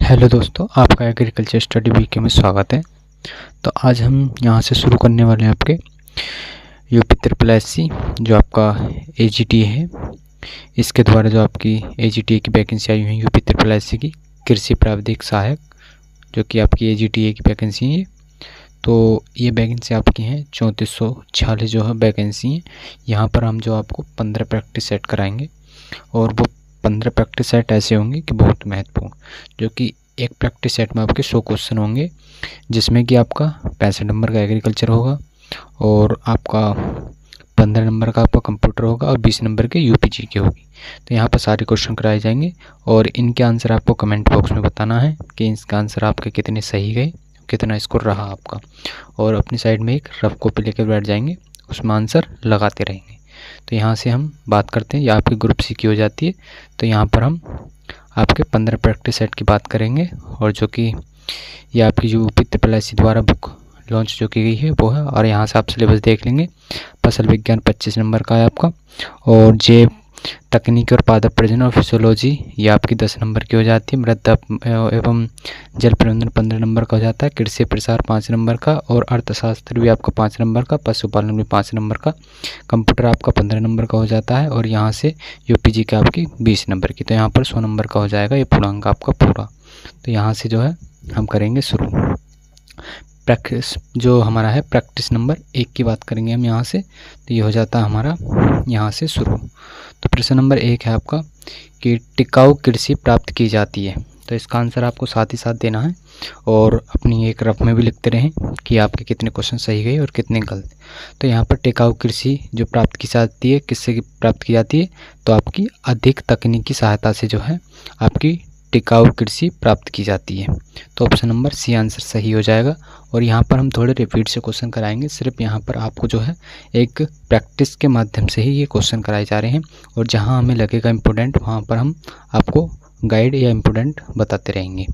Hello दोस्तों, आपका agriculture study VK में स्वागत है। तो आज हम यहाँ से शुरू करने वाले हैं आपके यूपी ट्रिपल एससी जो आपका एजीटी है, इसके द्वारा जो आपकी एजीटी की वैकेंसी आई हुई है यूपी ट्रिपल एससी की कृषि प्राविधिक सहायक, जो कि आपकी एजीटी की वैकेंसी है। तो ये वैकेंसी आपकी है 3446 जो है वैकेंसी है। यहाँ पर हम जो आपको 15 प्रैक्टिस सेट कराएंगे और वो 15 प्रैक्टिस सेट ऐसे होंगे कि बहुत महत्वपूर्ण, जो कि एक प्रैक्टिस सेट में आपके 100 क्वेश्चन होंगे, जिसमें कि आपका 65 नंबर का एग्रीकल्चर होगा और आपका 15 नंबर का आपका कंप्यूटर होगा और 20 नंबर के यूपीजी की होगी। तो यहाँ पर सारे क्वेश्चन कराए जाएंगे और इनके आंसर आपको कमेंट बॉक्स में बताना है कि इसका आंसर आपके कितने सही गए, कितना स्कोर रहा आपका, और अपनी साइड में एक रफ कॉपी लेकर बैठ जाएंगे, उसमें आंसर लगाते रहेंगे। तो यहाँ से हम बात करते हैं, या आपकी ग्रुप सी की हो जाती है। तो यहाँ पर हम आपके 15 प्रैक्टिस सेट की बात करेंगे, और जो कि ये आपकी जो यूपी ट्रिपल एससी द्वारा बुक लॉन्च जो की गई है वो है। और यहाँ से आप सिलेबस देख लेंगे। फसल विज्ञान 25 नंबर का है आपका, और जे तकनीकी और पादप प्रजनन और फिजियोलॉजी ये आपकी 10 नंबर की हो जाती है। मृदा एवं जल प्रबंधन 15 नंबर का हो जाता है। कृषि प्रसार 5 नंबर का, और अर्थशास्त्र भी आपका 5 नंबर का, पशुपालन भी 5 नंबर का, कंप्यूटर आपका 15 नंबर का हो जाता है। और यहाँ से यूपीजी का आपकी 20 नंबर की, तो यहाँ पर 100 नंबर का हो जाएगा ये पूर्णांक आपका पूरा। तो यहाँ से जो है हम करेंगे शुरू। प्रैक्टिस जो हमारा है प्रैक्टिस नंबर 1 की बात करेंगे हम यहाँ से। तो ये हो जाता है हमारा यहाँ से शुरू। तो प्रश्न नंबर 1 है आपका कि टिकाऊ कृषि प्राप्त की जाती है। तो इसका आंसर आपको साथ ही साथ देना है, और अपनी एक रफ में भी लिखते रहें कि आपके कितने क्वेश्चन सही गए और कितने गलत। तो यहाँ पर टिकाऊ कृषि जो प्राप्त की जाती है, किससे प्राप्त की जाती है, तो आपकी अधिक तकनीकी सहायता से जो है आपकी टिकाऊ कृषि प्राप्त की जाती है। तो ऑप्शन नंबर सी आंसर सही हो जाएगा। और यहाँ पर हम थोड़े रिपीट से क्वेश्चन कराएंगे, सिर्फ यहाँ पर आपको जो है एक प्रैक्टिस के माध्यम से ही ये क्वेश्चन कराए जा रहे हैं, और जहाँ हमें लगेगा इम्पोर्टेंट वहाँ पर हम आपको गाइड या इम्पोर्टेंट बताते रहेंगे।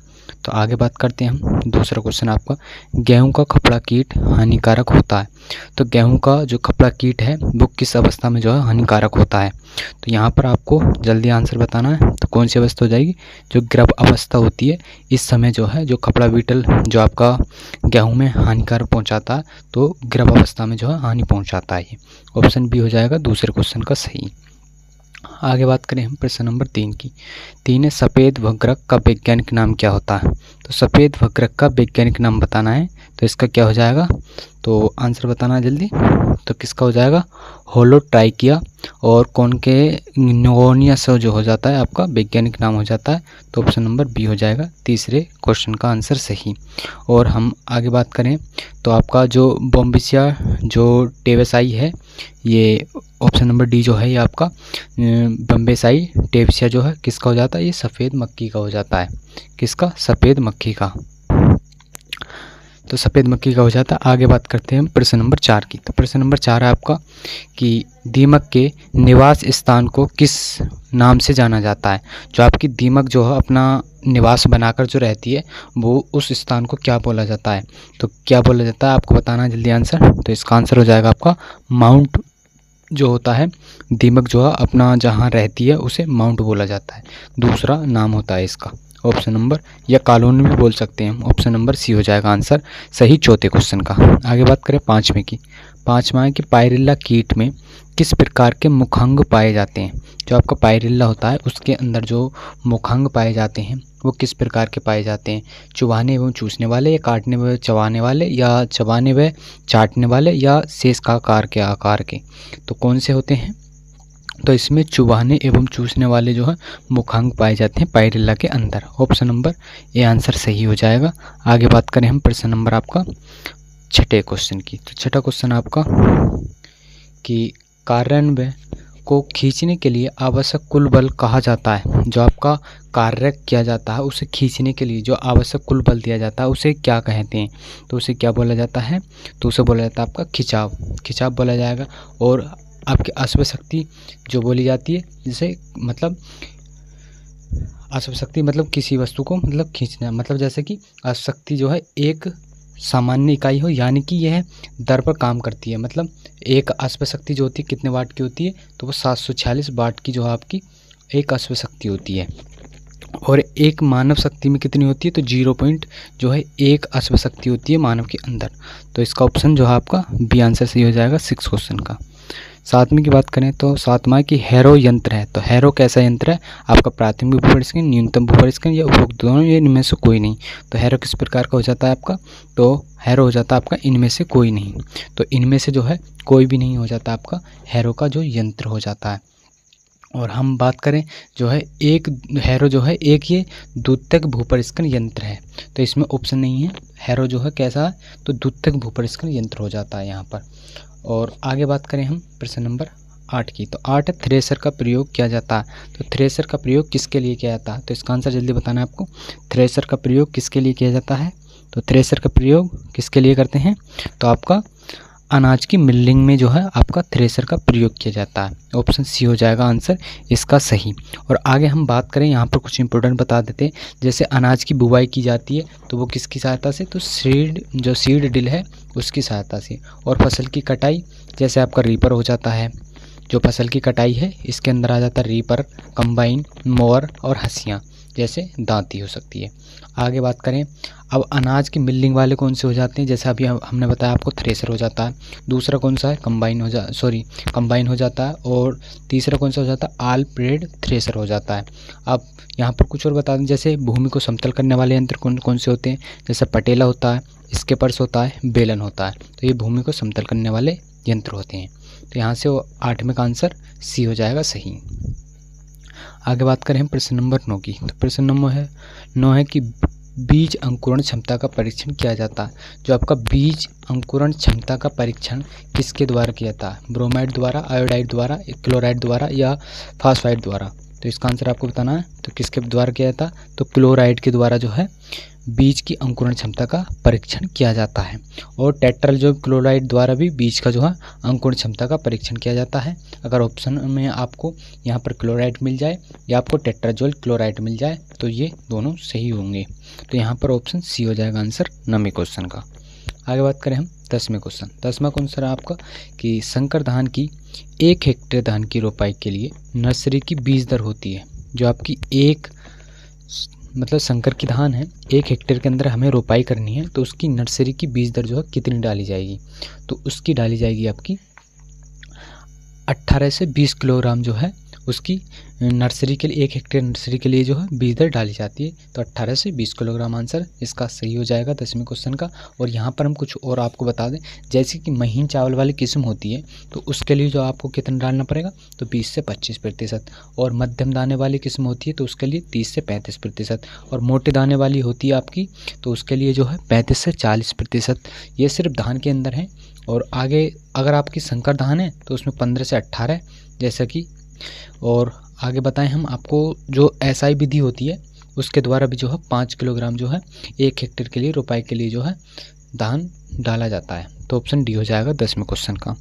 तो आगे बात करते हैं हम। दूसरा क्वेश्चन आपका, गेहूं का खपड़ा कीट हानिकारक होता है। तो गेहूं का जो खपड़ा कीट है वो किस अवस्था में जो है हानिकारक होता है। तो यहाँ पर आपको जल्दी आंसर बताना है। तो कौन सी अवस्था हो जाएगी, जो गर्भ अवस्था होती है, इस समय जो है जो खपड़ा बीटल जो आपका गेहूं में हानिकारक पहुँचाता है, तो गर्भ अवस्था में जो है हानि पहुँचाता है। ऑप्शन बी हो जाएगा दूसरे क्वेश्चन का सही। आगे बात करें हम प्रश्न नंबर 3 की। 3 है, सफ़ेद भग्रक का वैज्ञानिक नाम क्या होता है। तो सफ़ेद भग्रक का वैज्ञानिक नाम बताना है। तो इसका क्या हो जाएगा, तो आंसर बताना है जल्दी। तो किसका हो जाएगा, होलोट्राइकिया, और कौन के निगोनियस जो हो जाता है आपका वैज्ञानिक नाम हो जाता है। तो ऑप्शन नंबर बी हो जाएगा तीसरे क्वेश्चन का आंसर सही। और हम आगे बात करें तो आपका जो बॉम्बिसिया जो टेबेसाई है, ये ऑप्शन नंबर डी जो है ये आपका बम्बेसाई टेबेसिया जो है किसका हो जाता है, ये सफ़ेद मक्खी का हो जाता है। किसका, सफ़ेद मक्खी का। तो सफ़ेद मक्खी का हो जाता है। आगे बात करते हैं हम प्रश्न नंबर 4 की। तो प्रश्न नंबर 4 है आपका कि दीमक के निवास स्थान को किस नाम से जाना जाता है। जो आपकी दीमक जो है अपना निवास बनाकर जो रहती है, वो उस स्थान को क्या बोला जाता है। तो क्या बोला जाता है आपको बताना है जल्दी आंसर। तो इसका आंसर हो जाएगा आपका माउंट जो होता है, दीमक जो है अपना जहाँ रहती है उसे माउंट बोला जाता है, दूसरा नाम होता है इसका। ऑप्शन नंबर, या कॉलोनी भी बोल सकते हैं हम। ऑप्शन नंबर सी हो जाएगा आंसर सही चौथे क्वेश्चन का। आगे बात करें 5वें की। 5वां है कि पायरिल्ला कीट में किस प्रकार के मुखांग पाए जाते हैं। जो आपका पायरिल्ला होता है उसके अंदर जो मुखांग पाए जाते हैं वो किस प्रकार के पाए जाते हैं, चुभाने एवं चूसने वाले, या काटने व चबाने वाले, या चबाने व चाटने वाले, या शेष का आकार के। तो कौन से होते हैं, तो इसमें चुभाने एवं चूसने वाले जो है मुखांग पाए जाते हैं पायरिल्ला के अंदर। ऑप्शन नंबर ए आंसर सही हो जाएगा। आगे बात करें हम प्रश्न नंबर आपका 6ठे क्वेश्चन की। तो 6ठा क्वेश्चन आपका कि कार्यान्वयन को खींचने के लिए आवश्यक कुल बल कहा जाता है। जो आपका कार्य किया जाता है उसे खींचने के लिए जो आवश्यक कुल बल दिया जाता है उसे क्या कहते हैं। तो उसे क्या बोला जाता है, तो उसे बोला जाता है आपका खिंचाव। खिंचाव बोला जाएगा। और आपकी अश्व शक्ति जो बोली जाती है, जिसे मतलब अश्व शक्ति मतलब किसी वस्तु को मतलब खींचना, मतलब जैसे कि अश्व शक्ति जो है एक सामान्य इकाई हो, यानी कि यह दर पर काम करती है। मतलब एक अश्व शक्ति जो होती है कितने वाट की होती है, तो वो 746 वाट की जो है आपकी एक अश्व शक्ति होती है। और एक मानव शक्ति में कितनी होती है, तो 0.1 अश्व शक्ति होती है मानव के अंदर। तो इसका ऑप्शन जो है आपका बी आंसर सही हो जाएगा 6 क्वेश्चन का। सातवीं की बात करें तो सातवां की हैरो यंत्र है। तो हैरो कैसा यंत्र है, आपका प्राथमिक भूपरिष्करण, न्यूनतम भूपरिष्करण या उपरोक्त दोनों, ये इनमें से कोई नहीं। तो हैरो किस प्रकार का हो जाता है आपका, तो हैरो हो जाता है आपका इनमें से कोई नहीं। तो इनमें से जो है कोई भी नहीं हो जाता आपका हैरो का जो यंत्र हो जाता है। और हम बात करें जो है एक हैरो जो है एक ये द्वितीयक भूपरिष्करण यंत्र है। तो इसमें ऑप्शन नहीं है, हैरो जो है कैसा है, तो द्वितीयक भूपरिष्करण यंत्र हो जाता है यहाँ पर। और आगे बात करें हम प्रश्न नंबर 8 की, तो 8 है थ्रेसर का प्रयोग किया जाता है। तो थ्रेसर का प्रयोग किसके लिए किया जाता है, तो इसका आंसर जल्दी बताना है आपको। थ्रेसर का प्रयोग किसके लिए किया जाता है, तो थ्रेसर का प्रयोग किसके लिए करते हैं, तो आपका अनाज की मिलिंग में जो है आपका थ्रेसर का प्रयोग किया जाता है। ऑप्शन सी हो जाएगा आंसर इसका सही। और आगे हम बात करें यहाँ पर कुछ इंपॉर्टेंट बता देते हैं। जैसे अनाज की बुवाई की जाती है तो वो किसकी सहायता से, तो सीड ड्रिल है उसकी सहायता से। और फसल की कटाई जैसे आपका रीपर हो जाता है, जो फसल की कटाई है इसके अंदर आ जाता है रीपर, कंबाइन, मोअर और हंसियाँ जैसे दांती हो सकती है। आगे बात करें अब अनाज की मिलिंग वाले कौन से हो जाते हैं, जैसे अभी हमने बताया आपको थ्रेसर हो जाता है। दूसरा कौन सा है, कंबाइन हो जाता है। और तीसरा कौन सा हो जाता है, आल ब्रेड थ्रेसर हो जाता है। अब यहाँ पर कुछ और बता दें, जैसे भूमि को समतल करने वाले यंत्र कौन कौन से होते हैं, जैसे पटेला होता है, स्केपर्स होता है, बेलन होता है। तो ये भूमि को समतल करने वाले यंत्र होते हैं। तो यहाँ से 8वें का आंसर सी हो जाएगा सही। आगे बात करें प्रश्न नंबर 9 की, तो प्रश्न नंबर 9 है कि बीज अंकुरण क्षमता का परीक्षण किया जाता है। जो आपका बीज अंकुरण क्षमता का परीक्षण किसके द्वारा किया जाता है, ब्रोमाइड द्वारा, आयोडाइड द्वारा, क्लोराइड द्वारा या फास्फाइड द्वारा। तो इसका आंसर आपको बताना है, तो किसके द्वारा किया जाता है, तो क्लोराइड के द्वारा जो है बीज की अंकुरण क्षमता का परीक्षण किया जाता है। और टेट्राल जो क्लोराइड द्वारा भी बीज का जो है अंकुरण क्षमता का परीक्षण किया जाता है। अगर ऑप्शन में आपको यहाँ पर क्लोराइड मिल जाए या आपको टेट्राजोल क्लोराइड मिल जाए तो ये दोनों सही होंगे। तो यहाँ पर ऑप्शन सी हो जाएगा आंसर 9वें क्वेश्चन का। आगे बात करें हम 10वें क्वेश्चन। 10वां क्वेश्चन है आपका कि संकर धान की 1 हेक्टेयर धान की रोपाई के लिए नर्सरी की बीज दर होती है। जो आपकी संकर की धान है 1 हेक्टेयर के अंदर हमें रोपाई करनी है, तो उसकी नर्सरी की बीज दर जो है कितनी डाली जाएगी, तो उसकी डाली जाएगी आपकी 18 से 20 किलोग्राम जो है उसकी नर्सरी के लिए 1 हेक्टेयर नर्सरी के लिए जो है बीज दर डाली जाती है। तो 18 से 20 किलोग्राम आंसर इसका सही हो जाएगा 10वें क्वेश्चन का। और यहाँ पर हम कुछ और आपको बता दें, जैसे कि महीन चावल वाली किस्म होती है तो उसके लिए जो आपको कितना डालना पड़ेगा, तो 20 से 25%। और मध्यम दाने वाली किस्म होती है तो उसके लिए 30 से 35%। और मोटे दाने वाली होती है आपकी तो उसके लिए जो है 35 से 40%। ये सिर्फ धान के अंदर है। और आगे अगर आपकी संकर धान है तो उसमें 15 से 18 जैसा कि। और आगे बताएं हम आपको जो एसआई विधि होती है उसके द्वारा भी जो है 5 किलोग्राम जो है 1 हेक्टेयर के लिए रोपाई के लिए जो है धान डाला जाता है। तो ऑप्शन डी हो जाएगा 10वें क्वेश्चन का।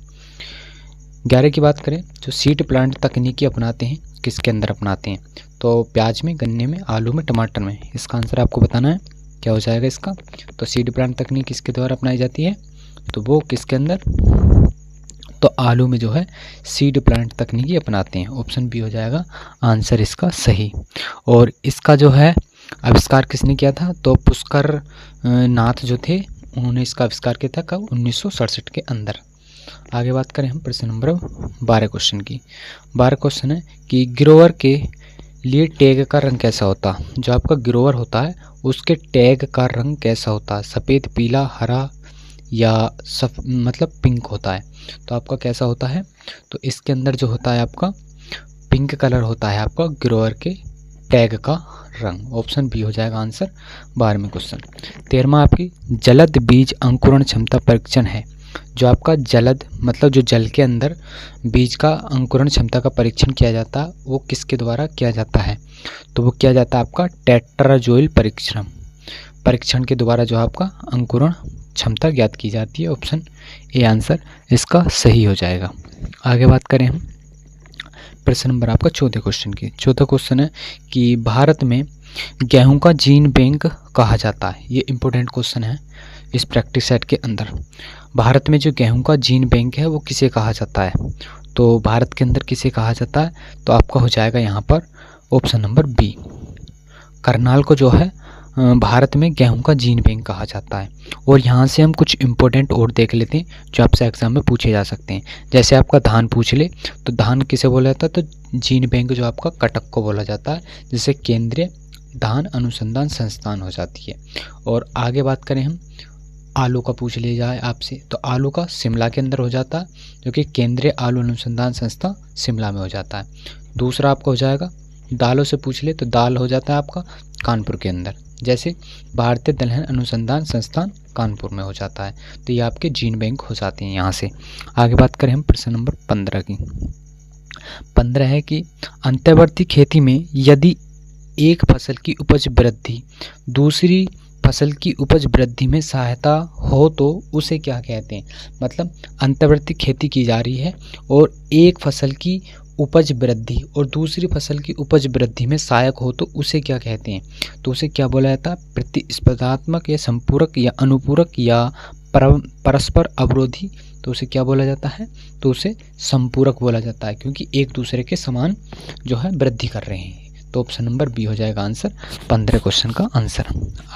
11 की बात करें, जो सीड प्लांट तकनीकी अपनाते हैं किसके अंदर अपनाते हैं, तो प्याज में, गन्ने में, आलू में, टमाटर में। इसका आंसर आपको बताना है क्या हो जाएगा इसका। तो सीड प्लांट तकनीक किसके द्वारा अपनाई जाती है, तो वो किसके अंदर, तो आलू में जो है सीड प्लांट तकनीकी अपनाते हैं। ऑप्शन बी हो जाएगा आंसर इसका सही। और इसका जो है आविष्कार किसने किया था, तो पुष्कर नाथ जो थे उन्होंने इसका आविष्कार किया था कब, 1967 के अंदर। आगे बात करें हम प्रश्न नंबर 12 क्वेश्चन की। 12 क्वेश्चन है कि ग्रोवर के लिए टैग का रंग कैसा होता है। जो आपका ग्रोवर होता है उसके टैग का रंग कैसा होता है, सफ़ेद, पीला, हरा या पिंक होता है। तो आपका कैसा होता है, तो इसके अंदर जो होता है आपका पिंक कलर होता है आपका ग्रोवर के टैग का रंग। ऑप्शन बी हो जाएगा आंसर 12वें क्वेश्चन। 13वां आपकी जलद बीज अंकुरण क्षमता परीक्षण है। जो आपका जलद जो जल के अंदर बीज का अंकुरण क्षमता का परीक्षण किया जाता है वो किसके द्वारा किया जाता है, तो वो किया जाता है आपका टेट्राजोइल परीक्षण के द्वारा जो आपका अंकुरण क्षमता ज्ञात की जाती है। ऑप्शन ए आंसर इसका सही हो जाएगा। आगे बात करें हम प्रश्न नंबर आपका 14 क्वेश्चन की। 14 क्वेश्चन है कि भारत में गेहूं का जीन बैंक कहा जाता है। ये इंपॉर्टेंट क्वेश्चन है इस प्रैक्टिस सेट के अंदर। भारत में जो गेहूं का जीन बैंक है वो किसे कहा जाता है, तो भारत के अंदर किसे कहा जाता है, तो आपका हो जाएगा यहाँ पर ऑप्शन नंबर बी, करनाल को जो है भारत में गेहूं का जीन बैंक कहा जाता है। और यहाँ से हम कुछ इंपॉर्टेंट और देख लेते हैं जो आपसे एग्जाम में पूछे जा सकते हैं। जैसे आपका धान पूछ ले तो धान किसे बोला जाता है, तो जीन बैंक जो आपका कटक को बोला जाता है, जिसे केंद्रीय धान अनुसंधान संस्थान हो जाती है। और आगे बात करें हम आलू का पूछ लिया जाए आपसे, तो आलू का शिमला के अंदर हो जाता है, जो कि केंद्रीय आलू अनुसंधान संस्था शिमला में हो जाता है। दूसरा आपका हो जाएगा दालों से पूछ ले तो दाल हो जाता है आपका कानपुर के अंदर, जैसे भारतीय दलहन अनुसंधान संस्थान कानपुर में हो जाता है। तो ये आपके जीन बैंक हो जाते हैं यहाँ से। आगे बात करें हम प्रश्न नंबर 15 की। 15 है कि अंतर्वर्ती खेती में यदि एक फसल की उपज वृद्धि दूसरी फसल की उपज वृद्धि में सहायता हो तो उसे क्या कहते हैं। मतलब अंतर्वर्ती खेती की जा रही है और एक फसल की उपज वृद्धि और दूसरी फसल की उपज वृद्धि में सहायक हो तो उसे क्या कहते हैं। तो उसे क्या बोला जाता है, प्रतिस्पर्धात्मक या संपूरक या अनुपूरक या परस्पर अवरोधी। तो उसे क्या बोला जाता है, तो उसे संपूरक बोला जाता है, क्योंकि एक दूसरे के समान जो है वृद्धि कर रहे हैं। तो ऑप्शन नंबर बी हो जाएगा आंसर 15 क्वेश्चन का आंसर।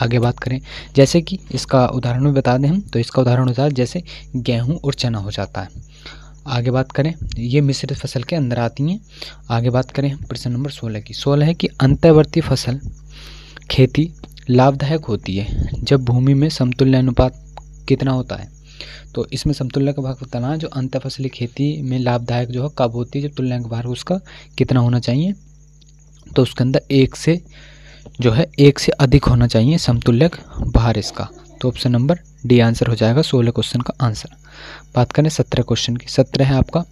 आगे बात करें, जैसे कि इसका उदाहरण भी बता दें हम, तो इसका उदाहरण होता है जैसे गेहूं और चना हो जाता है। आगे बात करें, ये मिश्रित फसल के अंदर आती हैं। आगे बात करें हम प्रश्न नंबर 16 की। 16 है कि अंतर्वर्ती फसल खेती लाभदायक होती है जब भूमि में समतुल्य अनुपात कितना होता है। तो इसमें समतुल्य का भाग बताना है। जो अंतर फसली खेती में लाभदायक जो है कब होती है, जब तुल्यांक भार उसका कितना होना चाहिए, तो उसके अंदर एक से अधिक होना चाहिए समतुल्यक भार इसका। तो ऑप्शन नंबर डी आंसर हो जाएगा 16 क्वेश्चन का आंसर। बात करें 17 क्वेश्चन की। 17 है आपका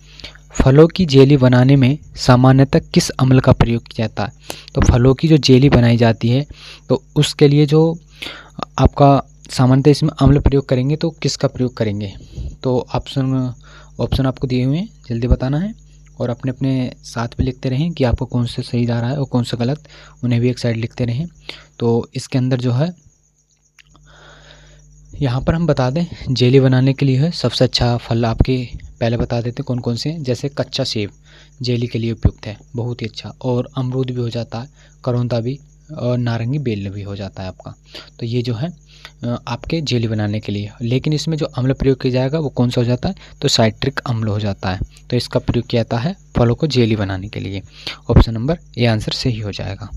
फलों की जेली बनाने में सामान्यतः किस अम्ल का प्रयोग किया जाता है। तो फलों की जो जेली बनाई जाती है तो उसके लिए जो आपका सामान्यतः इसमें अम्ल प्रयोग करेंगे तो किसका प्रयोग करेंगे। तो ऑप्शन आपको दिए हुए हैं, जल्दी बताना है और अपने अपने साथ भी लिखते रहें कि आपको कौन से सही जा रहा है और कौन सा गलत, उन्हें भी एक साइड लिखते रहें। तो इसके अंदर जो है यहाँ पर हम बता दें जेली बनाने के लिए है सबसे अच्छा फल आपके पहले बता देते हैं कौन कौन से हैं। जैसे कच्चा सेब जेली के लिए उपयुक्त है, बहुत ही अच्छा, और अमरूद भी हो जाता है, करौंदा भी, और नारंगी बेल भी हो जाता है आपका। तो ये जो है आपके जेली बनाने के लिए। लेकिन इसमें जो अम्ल प्रयोग किया जाएगा वो कौन सा हो जाता है, तो साइट्रिक अम्ल हो जाता है। तो इसका प्रयोग किया जाता है फलों को जेली बनाने के लिए। ऑप्शन नंबर ए आंसर सही हो जाएगा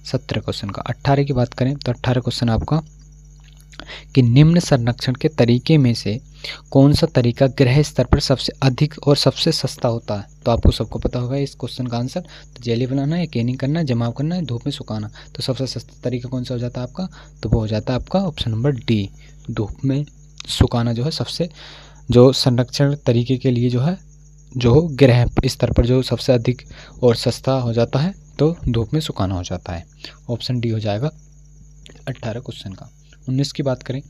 17 क्वेश्चन का। 18 की बात करें तो 18 क्वेश्चन आपका कि निम्न संरक्षण के तरीके में से कौन सा तरीका गृह स्तर पर सबसे अधिक और सबसे सस्ता होता है। तो आपको सबको पता होगा इस क्वेश्चन का आंसर। तो जेली बनाना है, कैनिंग करना है, जमाव करना है, धूप में सुखाना। तो सबसे सस्ता तरीका कौन सा हो जाता है आपका, तो वो हो जाता है आपका ऑप्शन नंबर डी, धूप में सुखाना जो है सबसे जो संरक्षण तरीके के लिए जो है जो गृह स्तर पर जो सबसे अधिक और सस्ता हो जाता है तो धूप में सुखाना हो जाता है। ऑप्शन डी हो जाएगा 18 क्वेश्चन का। 19 की बात करें,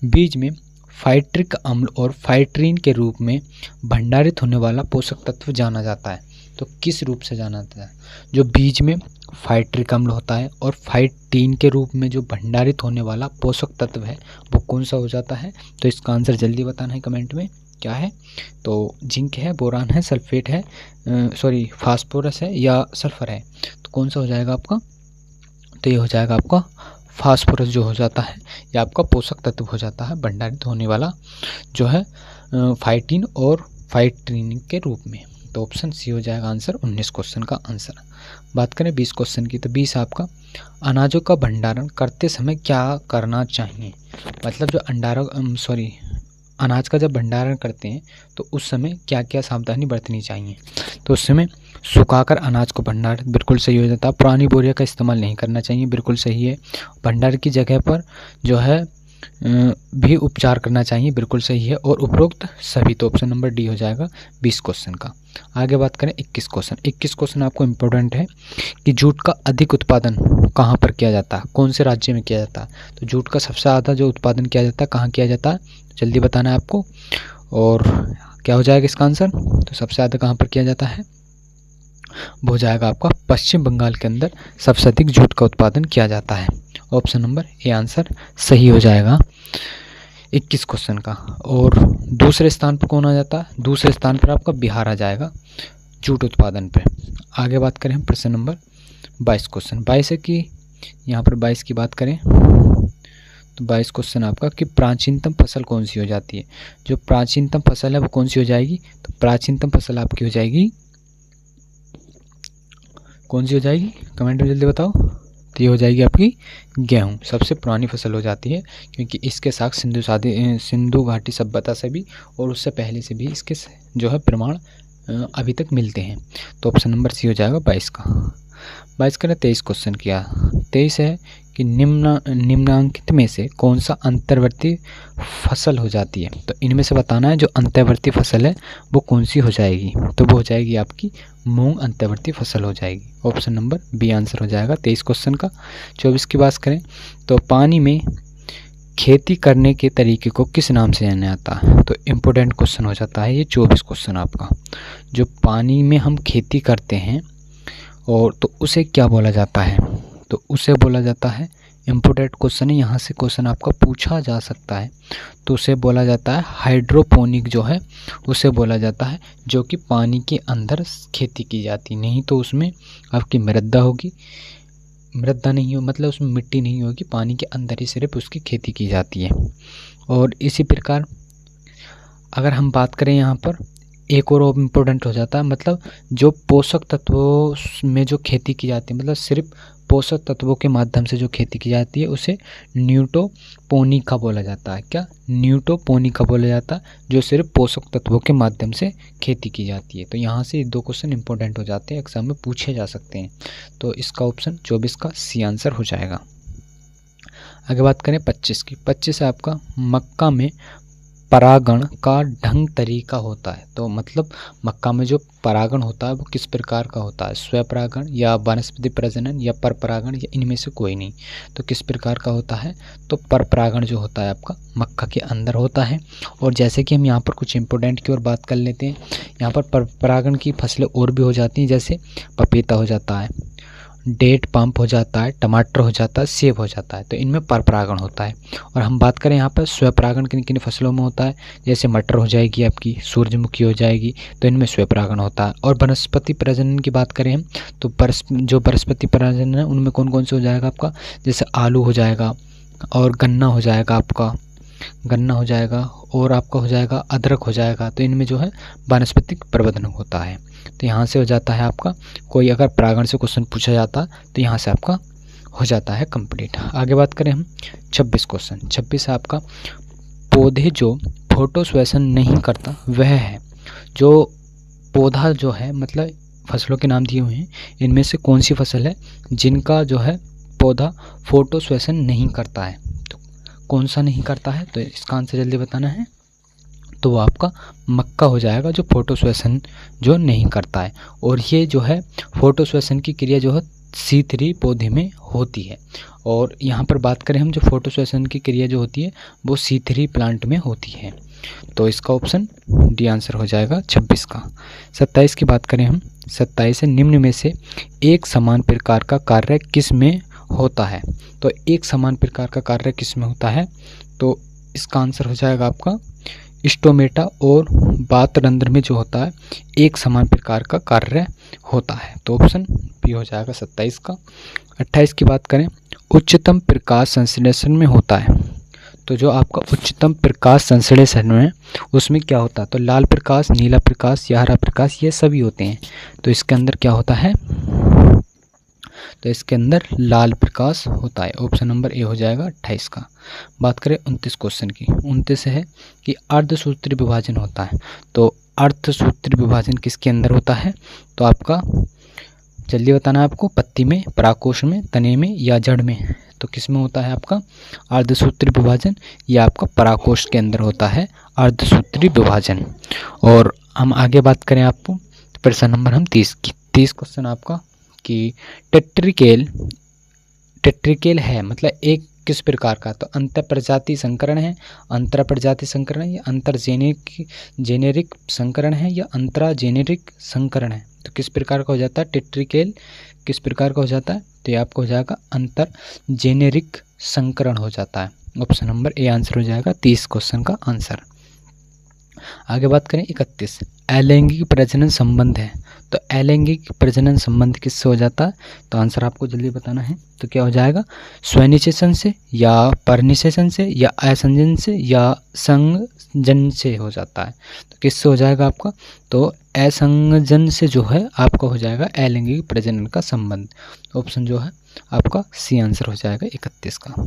बीज में फाइट्रिक अम्ल और फाइट्रीन के रूप में भंडारित होने वाला पोषक तत्व जाना जाता है। तो किस रूप से जाना जाता है, जो बीज में फाइट्रिक अम्ल होता है और फाइट्रीन के रूप में जो भंडारित होने वाला पोषक तत्व है वो कौन सा हो जाता है। तो इसका आंसर जल्दी बताना है कमेंट में क्या है। तो जिंक है, बोरान है, सल्फेट है, फास्फोरस है या सल्फर है। तो कौन सा हो जाएगा आपका, तो ये हो जाएगा आपका फास्फोरस जो हो जाता है ये आपका पोषक तत्व हो जाता है भंडारित होने वाला जो है फाइटिन और फाइट्रीन के रूप में। तो ऑप्शन सी हो जाएगा आंसर 19 क्वेश्चन का आंसर। बात करें 20 क्वेश्चन की, तो 20 आपका अनाजों का भंडारण करते समय क्या करना चाहिए। मतलब जो अनाज का जब भंडारण करते हैं तो उस समय क्या क्या सावधानी बरतनी चाहिए। तो उस समय सुखाकर अनाज को भंडार बिल्कुल सही हो जाता है। पुरानी बोरियों का इस्तेमाल नहीं करना चाहिए, बिल्कुल सही है। भंडार की जगह पर जो है भी उपचार करना चाहिए, बिल्कुल सही है। और उपरोक्त सभी, तो ऑप्शन नंबर डी हो जाएगा 20 क्वेश्चन का। आगे बात करें 21 क्वेश्चन। 21 क्वेश्चन आपको इम्पोर्टेंट है कि जूट का अधिक उत्पादन कहाँ पर किया जाता है, कौन से राज्य में किया जाता है। तो जूट का सबसे ज़्यादा जो उत्पादन किया जाता है कहाँ किया जाता है, जल्दी बताना है आपको। और क्या हो जाएगा इसका आंसर, तो सबसे ज़्यादा कहाँ पर किया जाता है, वो हो जाएगा आपका पश्चिम बंगाल के अंदर सबसे अधिक जूट का उत्पादन किया जाता है। ऑप्शन नंबर ए आंसर सही हो जाएगा 21 क्वेश्चन का। और दूसरे स्थान पर कौन आ जाता है, दूसरे स्थान पर आपका बिहार आ जाएगा जूट उत्पादन पे। आगे बात करें हम प्रश्न नंबर 22 क्वेश्चन। 22 है कि यहाँ पर 22 की बात करें तो 22 क्वेश्चन आपका कि प्राचीनतम फसल कौन सी हो जाती है। जो प्राचीनतम फसल है वो कौन सी हो जाएगी, तो प्राचीनतम फसल आपकी हो जाएगी, कौन सी हो जाएगी, कमेंट में जल्दी बताओ। तो ये हो जाएगी आपकी गेहूँ, सबसे पुरानी फसल हो जाती है, क्योंकि इसके साथ सिंधु घाटी सभ्यता से भी और उससे पहले से भी इसके जो है प्रमाण अभी तक मिलते हैं। तो ऑप्शन नंबर सी हो जाएगा 22 का। 22 का 23 क्वेश्चन किया। 23 है कि निम्नांकित में से कौन सा अंतर्वर्ती फसल हो जाती है। तो इनमें से बताना है जो अंतर्वर्ती फसल है वो कौन सी हो जाएगी। तो वो हो जाएगी आपकी मूंग अंतर्वर्ती फसल हो जाएगी। ऑप्शन नंबर बी आंसर हो जाएगा 23 क्वेश्चन का। 24 की बात करें तो पानी में खेती करने के तरीके को किस नाम से जाना जाता है। तो इम्पोर्टेंट क्वेश्चन हो जाता है ये 24 क्वेश्चन आपका। जो पानी में हम खेती करते हैं और तो उसे क्या बोला जाता है, तो उसे बोला जाता है, इम्पोर्टेंट क्वेश्चन है, यहाँ से क्वेश्चन आपका पूछा जा सकता है। तो उसे बोला जाता है हाइड्रोपोनिक, जो है उसे बोला जाता है, जो कि पानी के अंदर खेती की जाती, नहीं तो उसमें आपकी मृदा होगी, मृदा नहीं हो मतलब उसमें मिट्टी नहीं होगी, पानी के अंदर ही सिर्फ उसकी खेती की जाती है। और इसी प्रकार अगर हम बात करें यहाँ पर एक और इम्पोर्टेंट हो जाता है, मतलब जो पोषक तत्वों में जो खेती की जाती है, मतलब सिर्फ पोषक तत्वों के माध्यम से जो खेती की जाती है उसे न्यूटोपोनिका बोला जाता है। क्या, न्यूटोपोनिका बोला जाता है, जो सिर्फ पोषक तत्वों के माध्यम से खेती की जाती है। तो यहाँ से 2 क्वेश्चन इंपॉर्टेंट हो जाते हैं, एग्जाम में पूछे जा सकते हैं। तो इसका ऑप्शन 24 का सी आंसर हो जाएगा। आगे बात करें 25 की। 25 है आपका मक्का में परागण का ढंग तरीका होता है। तो मतलब मक्का में जो परागण होता है वो किस प्रकार का होता है, स्वपरागण या वनस्पति प्रजनन या परपरागण या इनमें से कोई नहीं। तो किस प्रकार का होता है, तो परपरागण जो होता है आपका मक्का के अंदर होता है। और जैसे कि हम यहाँ पर कुछ इंपॉर्टेंट की ओर बात कर लेते हैं, यहाँ पर परपरागण की फसलें और भी हो जाती हैं, जैसे पपीता हो जाता है, डेट पम्प हो जाता है, टमाटर हो जाता है, सेब हो जाता है। तो इनमें परपरागण होता है। और हम बात करें यहाँ पर स्वपरागण किन किन फसलों में होता है, जैसे मटर हो जाएगी आपकी, सूरजमुखी हो जाएगी, तो इनमें स्वपरागण होता है। और वनस्पति प्रजनन की बात करें हम तो जो वनस्पति प्रजनन है उनमें कौन कौन से हो जाएगा आपका, जैसे आलू हो जाएगा और गन्ना हो जाएगा आपका, गन्ना हो जाएगा और आपका हो जाएगा अदरक हो जाएगा। तो इनमें जो है वानस्पतिक प्रबंधन होता है। तो यहाँ से हो जाता है आपका, कोई अगर परागण से क्वेश्चन पूछा जाता तो यहाँ से आपका हो जाता है कंप्लीट। आगे बात करें हम 26 क्वेश्चन। 26 है आपका पौधे जो फोटोसेंसेशन नहीं करता वह है। जो पौधा जो है मतलब फसलों के नाम दिए हुए हैं, इनमें से कौन सी फसल है जिनका जो है पौधा फोटोसेंसेशन नहीं करता है। तो कौन सा नहीं करता है, तो इसका आंसर जल्दी बताना है। तो वो आपका मक्का हो जाएगा, जो फोटोसेंसेशन जो नहीं करता है। और ये जो है फोटोसेंसेशन की क्रिया जो है C3 पौधे में होती है। और यहाँ पर बात करें हम, जो फोटोसेंसेशन की क्रिया जो होती है वो C3 प्लांट में होती है। तो इसका ऑप्शन डी आंसर हो जाएगा 26 का। 27 की बात करें हम, 27 है निम्न में से एक समान प्रकार का कार्य किस में होता है। तो एक समान प्रकार का कार्य किस में होता है, तो इसका आंसर हो जाएगा आपका स्टोमेटा और बातरंध्र में जो होता है एक समान प्रकार का कार्य होता है। तो ऑप्शन बी हो जाएगा 27 का। 28 की बात करें, उच्चतम प्रकाश संश्लेषण में होता है। तो जो आपका उच्चतम प्रकाश संश्लेषण है उसमें क्या होता है, तो लाल प्रकाश, नीला प्रकाश या हरा प्रकाश ये सभी होते हैं। तो इसके अंदर क्या होता है, तो इसके अंदर लाल प्रकाश होता है। ऑप्शन नंबर ए हो जाएगा 28 का। बात करें 29 क्वेश्चन की। 29 है कि अर्धसूत्री विभाजन होता है। तो अर्धसूत्री विभाजन किसके अंदर होता है, तो आपका जल्दी बताना है आपको, पत्ती में, परागकोश में, तने में या जड़ में। तो किस में होता है आपका अर्धसूत्री विभाजन, या आपका परागकोश के अंदर होता है अर्धसूत्री विभाजन। और हम आगे बात करें आपको प्रश्न नंबर हम 30 की। 30 क्वेश्चन आपका कि टेट्रिकेल है मतलब एक किस प्रकार का, तो अंतर प्रजाति संकरण है, अंतर प्रजाति संकरण या अंतर जेनेरिक संकरण है या अंतरा जेनेरिक संकरण है। तो किस प्रकार का हो जाता है टेट्रिकेल, किस प्रकार का हो जाता है, तो ये आपको हो जाएगा अंतर जेनेरिक संकरण हो जाता है। ऑप्शन नंबर ए आंसर हो जाएगा 30 क्वेश्चन का आंसर। आगे बात करें 31, अलैंगिक प्रजनन संबंध है। तो अलैंगिक प्रजनन संबंध किससे हो जाता है? तो आंसर आपको जल्दी बताना है। तो क्या हो जाएगा? स्वनिषेचन से या परनिषेचन से या असंजन से या संजन से हो जाता है। तो किससे हो जाएगा आपका? तो असंजन से जो है आपका हो जाएगा अलैंगिक प्रजनन का संबंध। ऑप्शन जो है आपका सी आंसर हो जाएगा 31 का।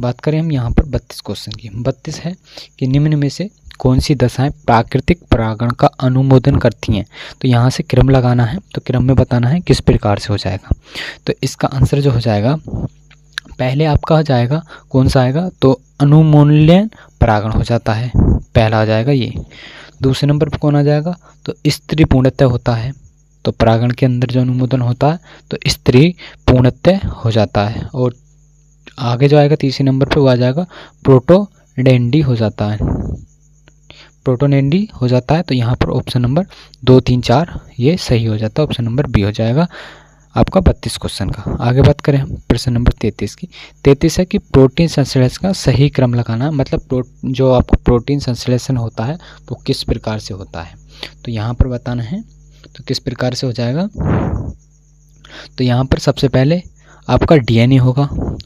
बात करें हम यहाँ पर 32 क्वेश्चन की। 32 है कि निम्न में से कौन सी दशाएं प्राकृतिक परागण का अनुमोदन करती हैं? तो यहाँ से क्रम लगाना है, तो क्रम में बताना है किस प्रकार से हो जाएगा। तो इसका आंसर जो हो जाएगा, पहले आपका हो जाएगा कौन सा आएगा? तो अनुमूल्यन परागण हो जाता है, पहला आ जाएगा ये। दूसरे नंबर पर कौन आ जाएगा? तो स्त्री पूर्णतः होता है। तो परागण के अंदर जो अनुमोदन होता है तो स्त्री पूर्णतः हो जाता है। और आगे जो आएगा तीसरे नंबर पे वो आ जाएगा प्रोटोडेंडी हो जाता है, प्रोटोनेंडी हो जाता है। तो यहाँ पर ऑप्शन नंबर 2, 3, 4 ये सही हो जाता है। ऑप्शन नंबर बी हो जाएगा आपका 32 क्वेश्चन का। आगे बात करें हम प्रश्न नंबर 33 की। 33 है कि प्रोटीन संश्लेषण का सही क्रम लगाना, मतलब जो आपको प्रोटीन संश्लेषण होता है वो किस प्रकार से होता है। तो यहाँ पर बताना है तो किस प्रकार से हो जाएगा। तो यहाँ पर सबसे पहले आपका डीएनए होगा,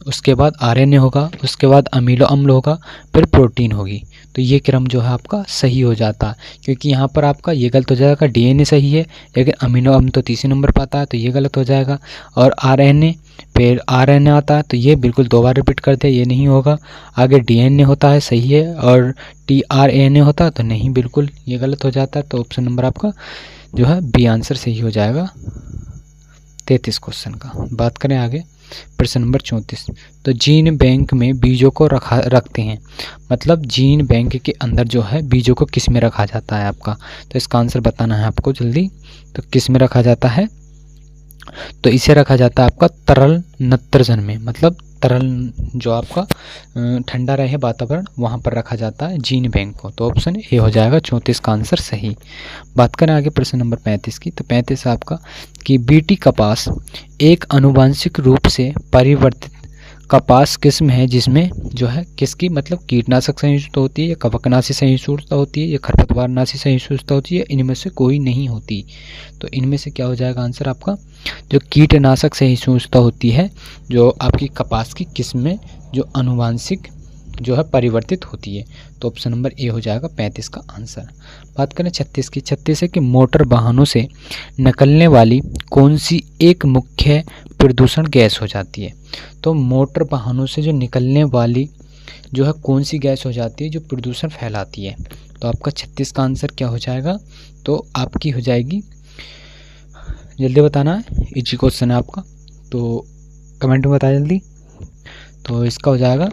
उसके बाद आरएनए होगा, उसके बाद अमीनो अम्ल होगा, फिर प्रोटीन होगी। तो ये क्रम जो है आपका सही हो जाता है, क्योंकि यहाँ पर आपका ये गलत हो जाएगा, डीएनए सही है लेकिन अमीनो अम्ल तो तीसरे नंबर पर आता है तो ये गलत हो जाएगा। और आरएनए फिर आरएनए आता है तो ये बिल्कुल 2 बार रिपीट करते हैं, ये नहीं होगा। आगे डीएनए होता है सही है और टीआरएनए होता है तो नहीं, बिल्कुल ये गलत हो जाता है। तो ऑप्शन नंबर आपका जो है बी आंसर सही हो जाएगा 33 क्वेश्चन का। बात करें आगे प्रश्न नंबर 34। तो जीन बैंक में बीजों को रखते हैं, मतलब जीन बैंक के अंदर जो है बीजों को किस में रखा जाता है आपका। तो इसका आंसर बताना है आपको जल्दी। तो किस में रखा जाता है? तो इसे रखा जाता है आपका तरल नत्रजन में, मतलब तरल जो आपका ठंडा रहे वातावरण वहाँ पर रखा जाता है जीन बैंक को। तो ऑप्शन ए हो जाएगा 34 का आंसर सही। बात करें आगे प्रश्न नंबर 35 की। तो 35 आपका कि बीटी कपास एक आनुवंशिक रूप से परिवर्तित कपास किस्म है जिसमें जो है किसकी, मतलब कीटनाशक सहिष्णुता होती है या कवकनाशी सहिष्णुता होती है या खरपतवारनाशी सहिष्णुता होती है, इनमें से कोई नहीं होती। तो इनमें से क्या हो जाएगा आंसर आपका? जो कीटनाशक सहिष्णुता होती है जो आपकी कपास की किस्म में जो आनुवंशिक जो है परिवर्तित होती है। तो ऑप्शन नंबर ए हो जाएगा 35 का आंसर। बात करें 36 की। 36 है कि मोटर वाहनों से निकलने वाली कौन सी एक मुख्य प्रदूषण गैस हो जाती है। तो मोटर वाहनों से जो निकलने वाली जो है कौन सी गैस हो जाती है जो प्रदूषण फैलाती है। तो आपका 36 का आंसर क्या हो जाएगा? तो आपकी हो जाएगी, जल्दी बताना है, इजी क्वेश्चन है आपका तो कमेंट में बताया जल्दी। तो इसका हो जाएगा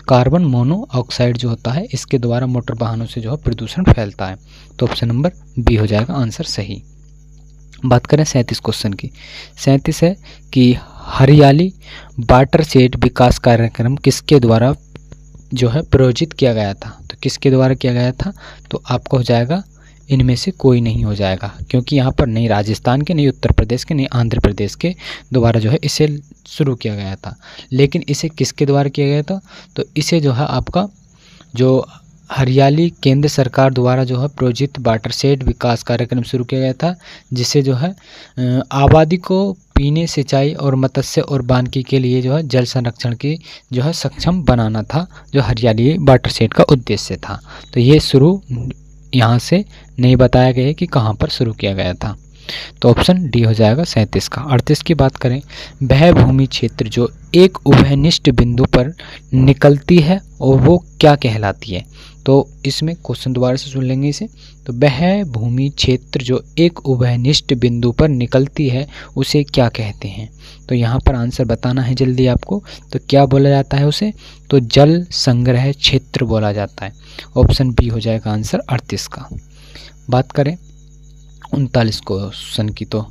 कार्बन मोनोऑक्साइड जो होता है इसके द्वारा मोटर वाहनों से जो है प्रदूषण फैलता है। तो ऑप्शन नंबर बी हो जाएगा आंसर सही। बात करें 37 क्वेश्चन की। 37 है कि हरियाली वाटरशेड विकास कार्यक्रम किसके द्वारा जो है प्रायोजित किया गया था। तो किसके द्वारा किया गया था? तो आपको हो जाएगा इनमें से कोई नहीं हो जाएगा, क्योंकि यहाँ पर नहीं राजस्थान के, नहीं उत्तर प्रदेश के, नहीं आंध्र प्रदेश के द्वारा जो है इसे शुरू किया गया था। लेकिन इसे किसके द्वारा किया गया था? तो इसे जो है आपका जो हरियाली केंद्र सरकार द्वारा जो है प्रायोजित वाटरशेड विकास कार्यक्रम शुरू किया गया था, जिसे जो है आबादी को पीने, सिंचाई और मत्स्य और वानिकी के लिए जो है जल संरक्षण की जो है सक्षम बनाना था, जो हरियाली वाटरशेड का उद्देश्य था। तो ये शुरू यहाँ से नहीं बताया गया है कि कहाँ पर शुरू किया गया था। तो ऑप्शन डी हो जाएगा 37 का। 38 की बात करें, वह भूमि क्षेत्र जो एक उभयनिष्ठ बिंदु पर निकलती है और वो क्या कहलाती है। तो इसमें क्वेश्चन दोबारा से सुन लेंगे इसे। तो वह भूमि क्षेत्र जो एक उभयनिष्ठ बिंदु पर निकलती है उसे क्या कहते हैं। तो यहाँ पर आंसर बताना है जल्दी आपको। तो क्या बोला जाता है उसे? तो जल संग्रह क्षेत्र बोला जाता है। ऑप्शन बी हो जाएगा आंसर 38 का। बात करें 39 क्वेश्चन की। तो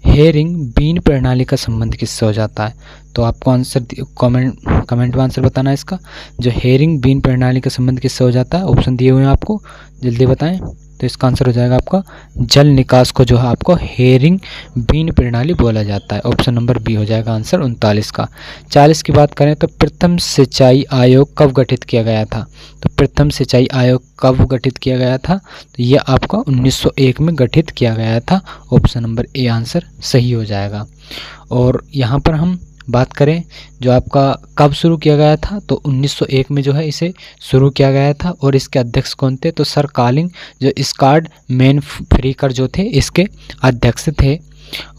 हेरिंग बीन प्रणाली का संबंध किससे हो जाता है। तो आपको आंसर कमेंट में आंसर बताना है इसका। जो हेरिंग बीन प्रणाली का संबंध किससे हो जाता है? ऑप्शन दिए हुए हैं आपको, जल्दी बताएं। तो इसका आंसर हो जाएगा आपका जल निकास को जो है आपको हेरिंग बीन प्रणाली बोला जाता है। ऑप्शन नंबर बी हो जाएगा आंसर 39 का। 40 की बात करें तो प्रथम सिंचाई आयोग कब गठित किया गया था? तो प्रथम सिंचाई आयोग कब गठित किया गया था? तो यह आपका 1901 में गठित किया गया था। ऑप्शन नंबर ए आंसर सही हो जाएगा। और यहाँ पर हम बात करें जो आपका कब शुरू किया गया था, तो 1901 में जो है इसे शुरू किया गया था। और इसके अध्यक्ष कौन थे? तो सर कार्लिंग जो स्कॉट मैनफ्रीकर जो थे इसके अध्यक्ष थे।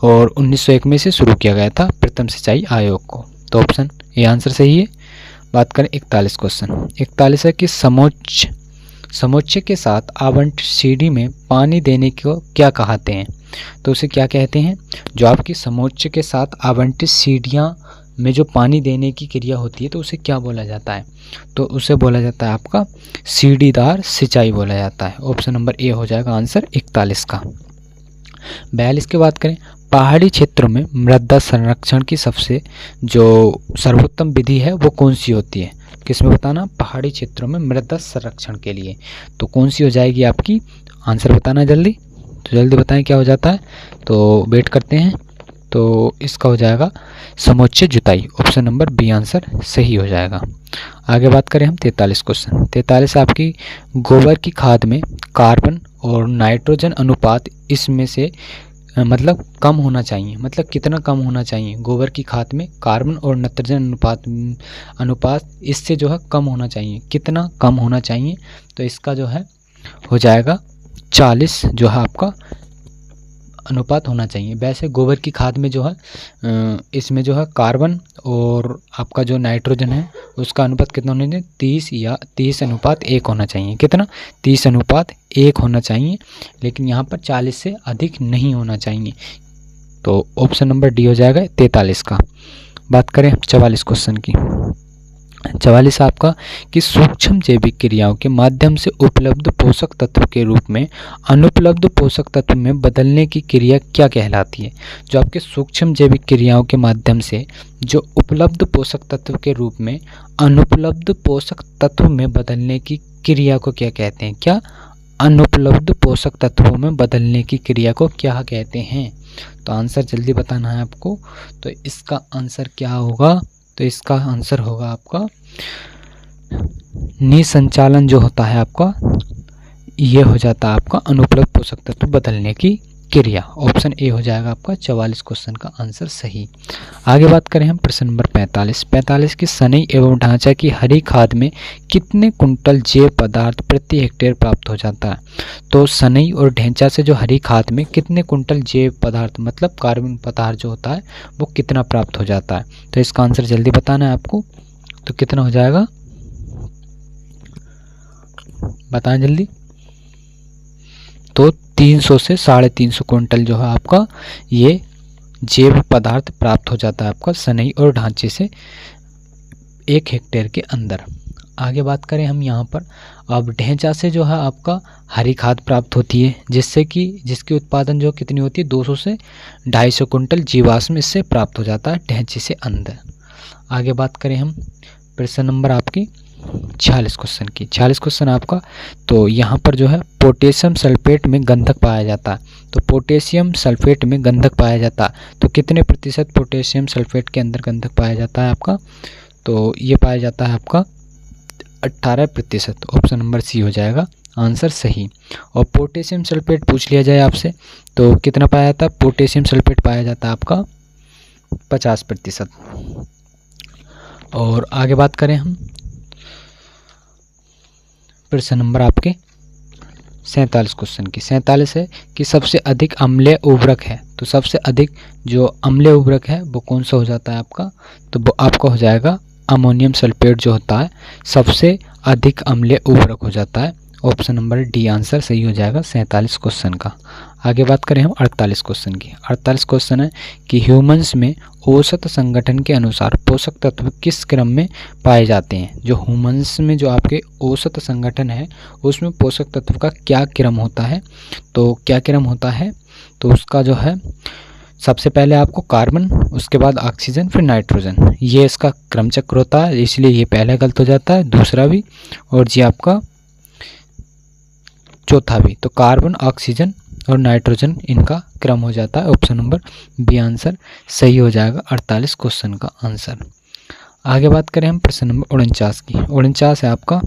और 1901 में इसे शुरू किया गया था प्रथम सिंचाई आयोग को। तो ऑप्शन ए आंसर सही है। बात करें 41 क्वेश्चन। 41 है कि समोच्च के साथ आवंटित सीढ़ी में पानी देने को क्या कहते हैं? तो उसे क्या कहते हैं? जो आपकी समोच्च के साथ आवंटित सीढ़ियाँ में जो पानी देने की क्रिया होती है तो उसे क्या बोला जाता है? तो उसे बोला जाता है आपका सीढ़ीदार सिंचाई बोला जाता है। ऑप्शन नंबर ए हो जाएगा आंसर 41 का। 42 की बात करें, पहाड़ी क्षेत्रों में मृदा संरक्षण की सबसे जो सर्वोत्तम विधि है वो कौन सी होती है? किसमें बताना? पहाड़ी क्षेत्रों में मृदा संरक्षण के लिए। तो कौन सी हो जाएगी आपकी? आंसर बताना जल्दी। तो जल्दी बताएं क्या हो जाता है, तो वेट करते हैं। तो इसका हो जाएगा समोच्च जुताई। ऑप्शन नंबर बी आंसर सही हो जाएगा। आगे बात करें हम 43 क्वेश्चन। 43 आपकी गोबर की खाद में कार्बन और नाइट्रोजन अनुपात इसमें से मतलब कम होना चाहिए, मतलब कितना कम होना चाहिए? गोबर की खाद में कार्बन और नाइट्रोजन अनुपात इससे जो है कम होना चाहिए। कितना कम होना चाहिए? तो इसका जो है हो जाएगा 40 जो है आपका अनुपात होना चाहिए। वैसे गोबर की खाद में जो है इसमें जो है कार्बन और आपका जो नाइट्रोजन है उसका अनुपात कितना होना चाहिए? 30 या 30:1 होना चाहिए। कितना? 30:1 होना चाहिए। लेकिन यहाँ पर 40 से अधिक नहीं होना चाहिए। तो ऑप्शन नंबर डी हो जाएगा 43 का। बात करें 44 क्वेश्चन की। 44 आपका कि सूक्ष्म जैविक क्रियाओं के माध्यम से उपलब्ध पोषक तत्व के रूप में अनुपलब्ध पोषक तत्व में बदलने की क्रिया क्या कहलाती है? जो आपके सूक्ष्म जैविक क्रियाओं के माध्यम से जो उपलब्ध पोषक तत्व के रूप में अनुपलब्ध पोषक तत्व में बदलने की क्रिया को क्या कहते हैं? क्या? अनुपलब्ध पोषक तत्वों में बदलने की क्रिया को क्या कहते हैं? तो आंसर जल्दी बताना है आपको। तो इसका आंसर क्या होगा? तो इसका आंसर होगा आपका निसंचालन जो होता है आपका, ये हो जाता है आपका अनुपलब्ध पोषक तत्व बदलने की क्रिया। ऑप्शन ए हो जाएगा आपका 44 क्वेश्चन का आंसर सही। आगे बात करें हम प्रश्न नंबर 45 की सनई एवं ढांचा की हरी खाद में कितने कुंटल जैव पदार्थ प्रति हेक्टेयर प्राप्त हो जाता है? तो सनई और ढांचा से जो हरी खाद में कितने कुंटल जैव पदार्थ मतलब कार्बन पदार्थ जो होता है वो कितना प्राप्त हो जाता है? तो इसका आंसर जल्दी बताना है आपको। तो कितना हो जाएगा बताएं जल्दी। तो 300 से 350 कुंटल जो है आपका ये जैव पदार्थ प्राप्त हो जाता है आपका सनई और ढांचे से 1 हेक्टेयर के अंदर। आगे बात करें हम यहाँ पर, अब ढांचा से जो है आपका हरी खाद प्राप्त होती है जिसकी उत्पादन जो कितनी होती है 200 से 250 कुंटल जीवाश्म इससे प्राप्त हो जाता है ढांचे से अंदर। आगे बात करें हम प्रश्न नंबर आपकी 46 क्वेश्चन की। 46 क्वेश्चन आपका, तो यहाँ पर जो है पोटेशियम सल्फेट में गंधक पाया जाता है। तो पोटेशियम सल्फेट में गंधक पाया जाता है तो कितने प्रतिशत पोटेशियम सल्फेट के अंदर गंधक पाया जाता है आपका? तो ये पाया जाता है आपका 18%। ऑप्शन नंबर सी हो जाएगा आंसर सही। और पोटेशियम सल्फेट पूछ लिया जाए आपसे तो कितना पाया जाता है? पोटेशियम सल्फेट पाया जाता है आपका 50%। और आगे बात करें हम प्रश्न नंबर आपके 47 क्वेश्चन की। 47 है कि सबसे अधिक अम्लीय उर्वरक है। तो सबसे अधिक जो अम्लीय उर्वरक है वो कौन सा हो जाता है आपका? तो वो आपका हो जाएगा अमोनियम सल्फेट जो होता है सबसे अधिक अम्लीय उर्वरक हो जाता है। ऑप्शन नंबर डी आंसर सही हो जाएगा 47 क्वेश्चन का। आगे बात करें हम 48 क्वेश्चन की। 48 क्वेश्चन है कि ह्यूमंस में औसत संगठन के अनुसार पोषक तत्व किस क्रम में पाए जाते हैं? जो ह्यूमंस में जो आपके औसत संगठन है उसमें पोषक तत्व का क्या क्रम होता है? तो क्या क्रम होता है? तो उसका जो है सबसे पहले आपको कार्बन, उसके बाद ऑक्सीजन, फिर नाइट्रोजन, ये इसका क्रम चक्र होता है, इसलिए ये पहला गलत हो जाता है, दूसरा भी और जी आपका चौथा भी। तो कार्बन, ऑक्सीजन और नाइट्रोजन इनका क्रम हो जाता है। ऑप्शन नंबर बी आंसर सही हो जाएगा 48 क्वेश्चन का आंसर। आगे बात करें हम प्रश्न नंबर 49 की। 49 है आपका,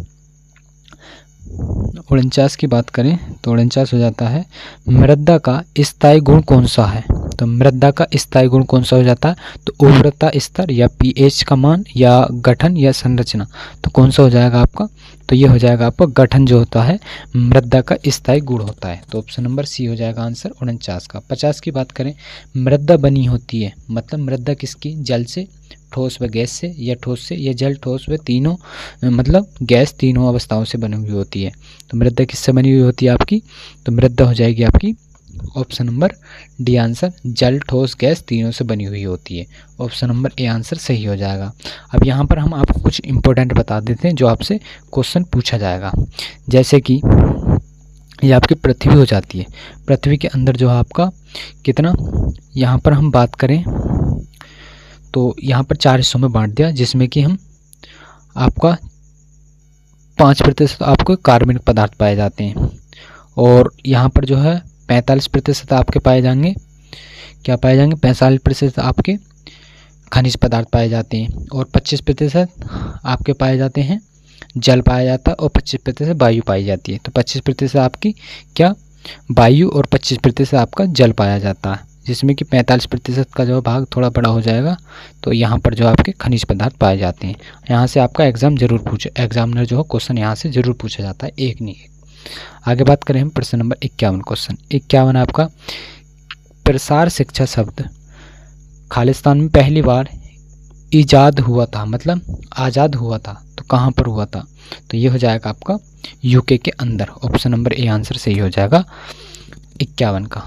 49 की बात करें तो 49 हो जाता है मृदा का स्थायी गुण कौन सा है। तो मृदा का स्थायी गुण कौन सा हो जाता है, तो उर्वरता स्तर या पीएच का मान या गठन या संरचना, तो कौन सा हो जाएगा आपका, तो ये हो जाएगा आपका गठन जो होता है मृदा का स्थायी गुण होता है। तो ऑप्शन नंबर सी हो जाएगा आंसर 49 का। 50 की बात करें, मृदा बनी होती है, मतलब मृदा किसकी, जल से, ठोस व गैस से, या ठोस से, या जल, ठोस व तीनों मतलब गैस, तीनों अवस्थाओं से बनी हुई होती है। तो मृदा किससे बनी हुई होती है आपकी, तो मृदा हो जाएगी आपकी ऑप्शन नंबर डी आंसर, जल, ठोस, गैस तीनों से बनी हुई होती है। ऑप्शन नंबर ए आंसर सही हो जाएगा। अब यहाँ पर हम आपको कुछ इंपॉर्टेंट बता देते हैं जो आपसे क्वेश्चन पूछा जाएगा। जैसे कि ये आपकी पृथ्वी हो जाती है, पृथ्वी के अंदर जो है आपका कितना, यहाँ पर हम बात करें तो यहाँ पर 4 हिस्सों में बांट दिया, जिसमें कि हम आपका 5% आपको कार्बनिक पदार्थ पाए जाते हैं, और यहाँ पर जो है 45% आपके पाए जाएंगे, क्या पाए जाएंगे, 45% आपके खनिज पदार्थ पाए जाते हैं, और 25% आपके पाए जाते हैं जल पाया जाता है, और 25% वायु पाई जाती है। तो 25% आपकी क्या वायु और 25% आपका जल पाया जाता है, जिसमें कि 45% का जो भाग थोड़ा बड़ा हो जाएगा। तो यहाँ पर जो आपके खनिज पदार्थ पाए जाते हैं। यहाँ से आपका एग्जामिनर जो है क्वेश्चन यहाँ से जरूर पूछा जाता है, एक नहीं एक। आगे बात करें हम प्रश्न नंबर 51। क्वेश्चन 51 आपका, प्रसार शिक्षा शब्द खालिस्तान में पहली बार ईजाद हुआ था, मतलब आज़ाद हुआ था, तो कहाँ पर हुआ था, तो ये हो जाएगा आपका यूके के अंदर। ऑप्शन नंबर ए आंसर सही हो जाएगा 51 का।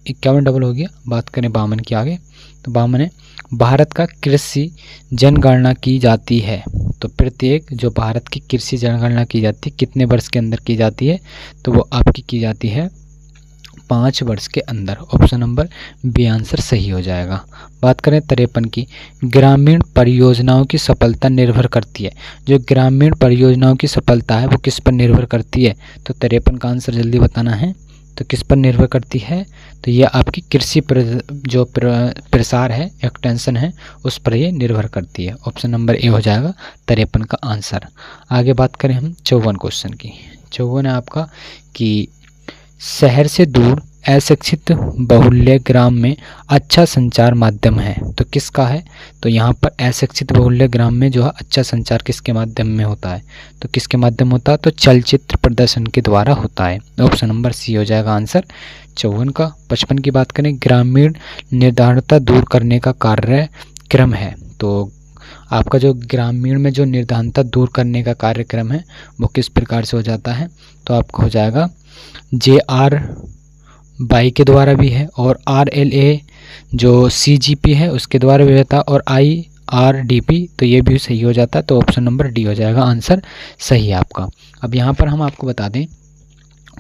51 डबल हो गया। बात करें 52 की आगे, तो 52 है, भारत का कृषि जनगणना की जाती है। तो प्रत्येक जो भारत की कृषि जनगणना की जाती है कितने वर्ष के अंदर की जाती है, तो वो आपकी की जाती है 5 वर्ष के अंदर। ऑप्शन नंबर बी आंसर सही हो जाएगा। बात करें 53 की, ग्रामीण परियोजनाओं की सफलता निर्भर करती है। जो ग्रामीण परियोजनाओं की सफलता है वो किस पर निर्भर करती है, तो 53 का आंसर जल्दी बताना है। तो किस पर निर्भर करती है, तो ये आपकी कृषि जो प्रसार है, एक्सटेंशन है, उस पर ये निर्भर करती है। ऑप्शन नंबर ए हो जाएगा 53 का आंसर। आगे बात करें हम 54 क्वेश्चन की। 54 है आपका कि शहर से दूर अशिक्षित बहुल्य ग्राम में अच्छा संचार माध्यम है, तो किसका है, तो यहाँ पर अशिक्षित बहुल्य ग्राम में जो है अच्छा संचार किसके माध्यम में होता है, तो किसके माध्यम होता है, तो चलचित्र प्रदर्शन के द्वारा होता है। ऑप्शन नंबर सी हो जाएगा आंसर 54 का। 55 की बात करें, ग्रामीण निर्धारितता दूर करने का कार्यक्रम है। तो आपका जो ग्रामीण में जो निर्धारितता दूर करने का कार्यक्रम है वो किस प्रकार से हो जाता है, तो आपका हो जाएगा JRY के द्वारा भी है, और RLA जो CGP है उसके द्वारा भी होता है, और IRDP, तो ये भी सही हो जाता है। तो ऑप्शन नंबर डी हो जाएगा आंसर सही है आपका। अब यहाँ पर हम आपको बता दें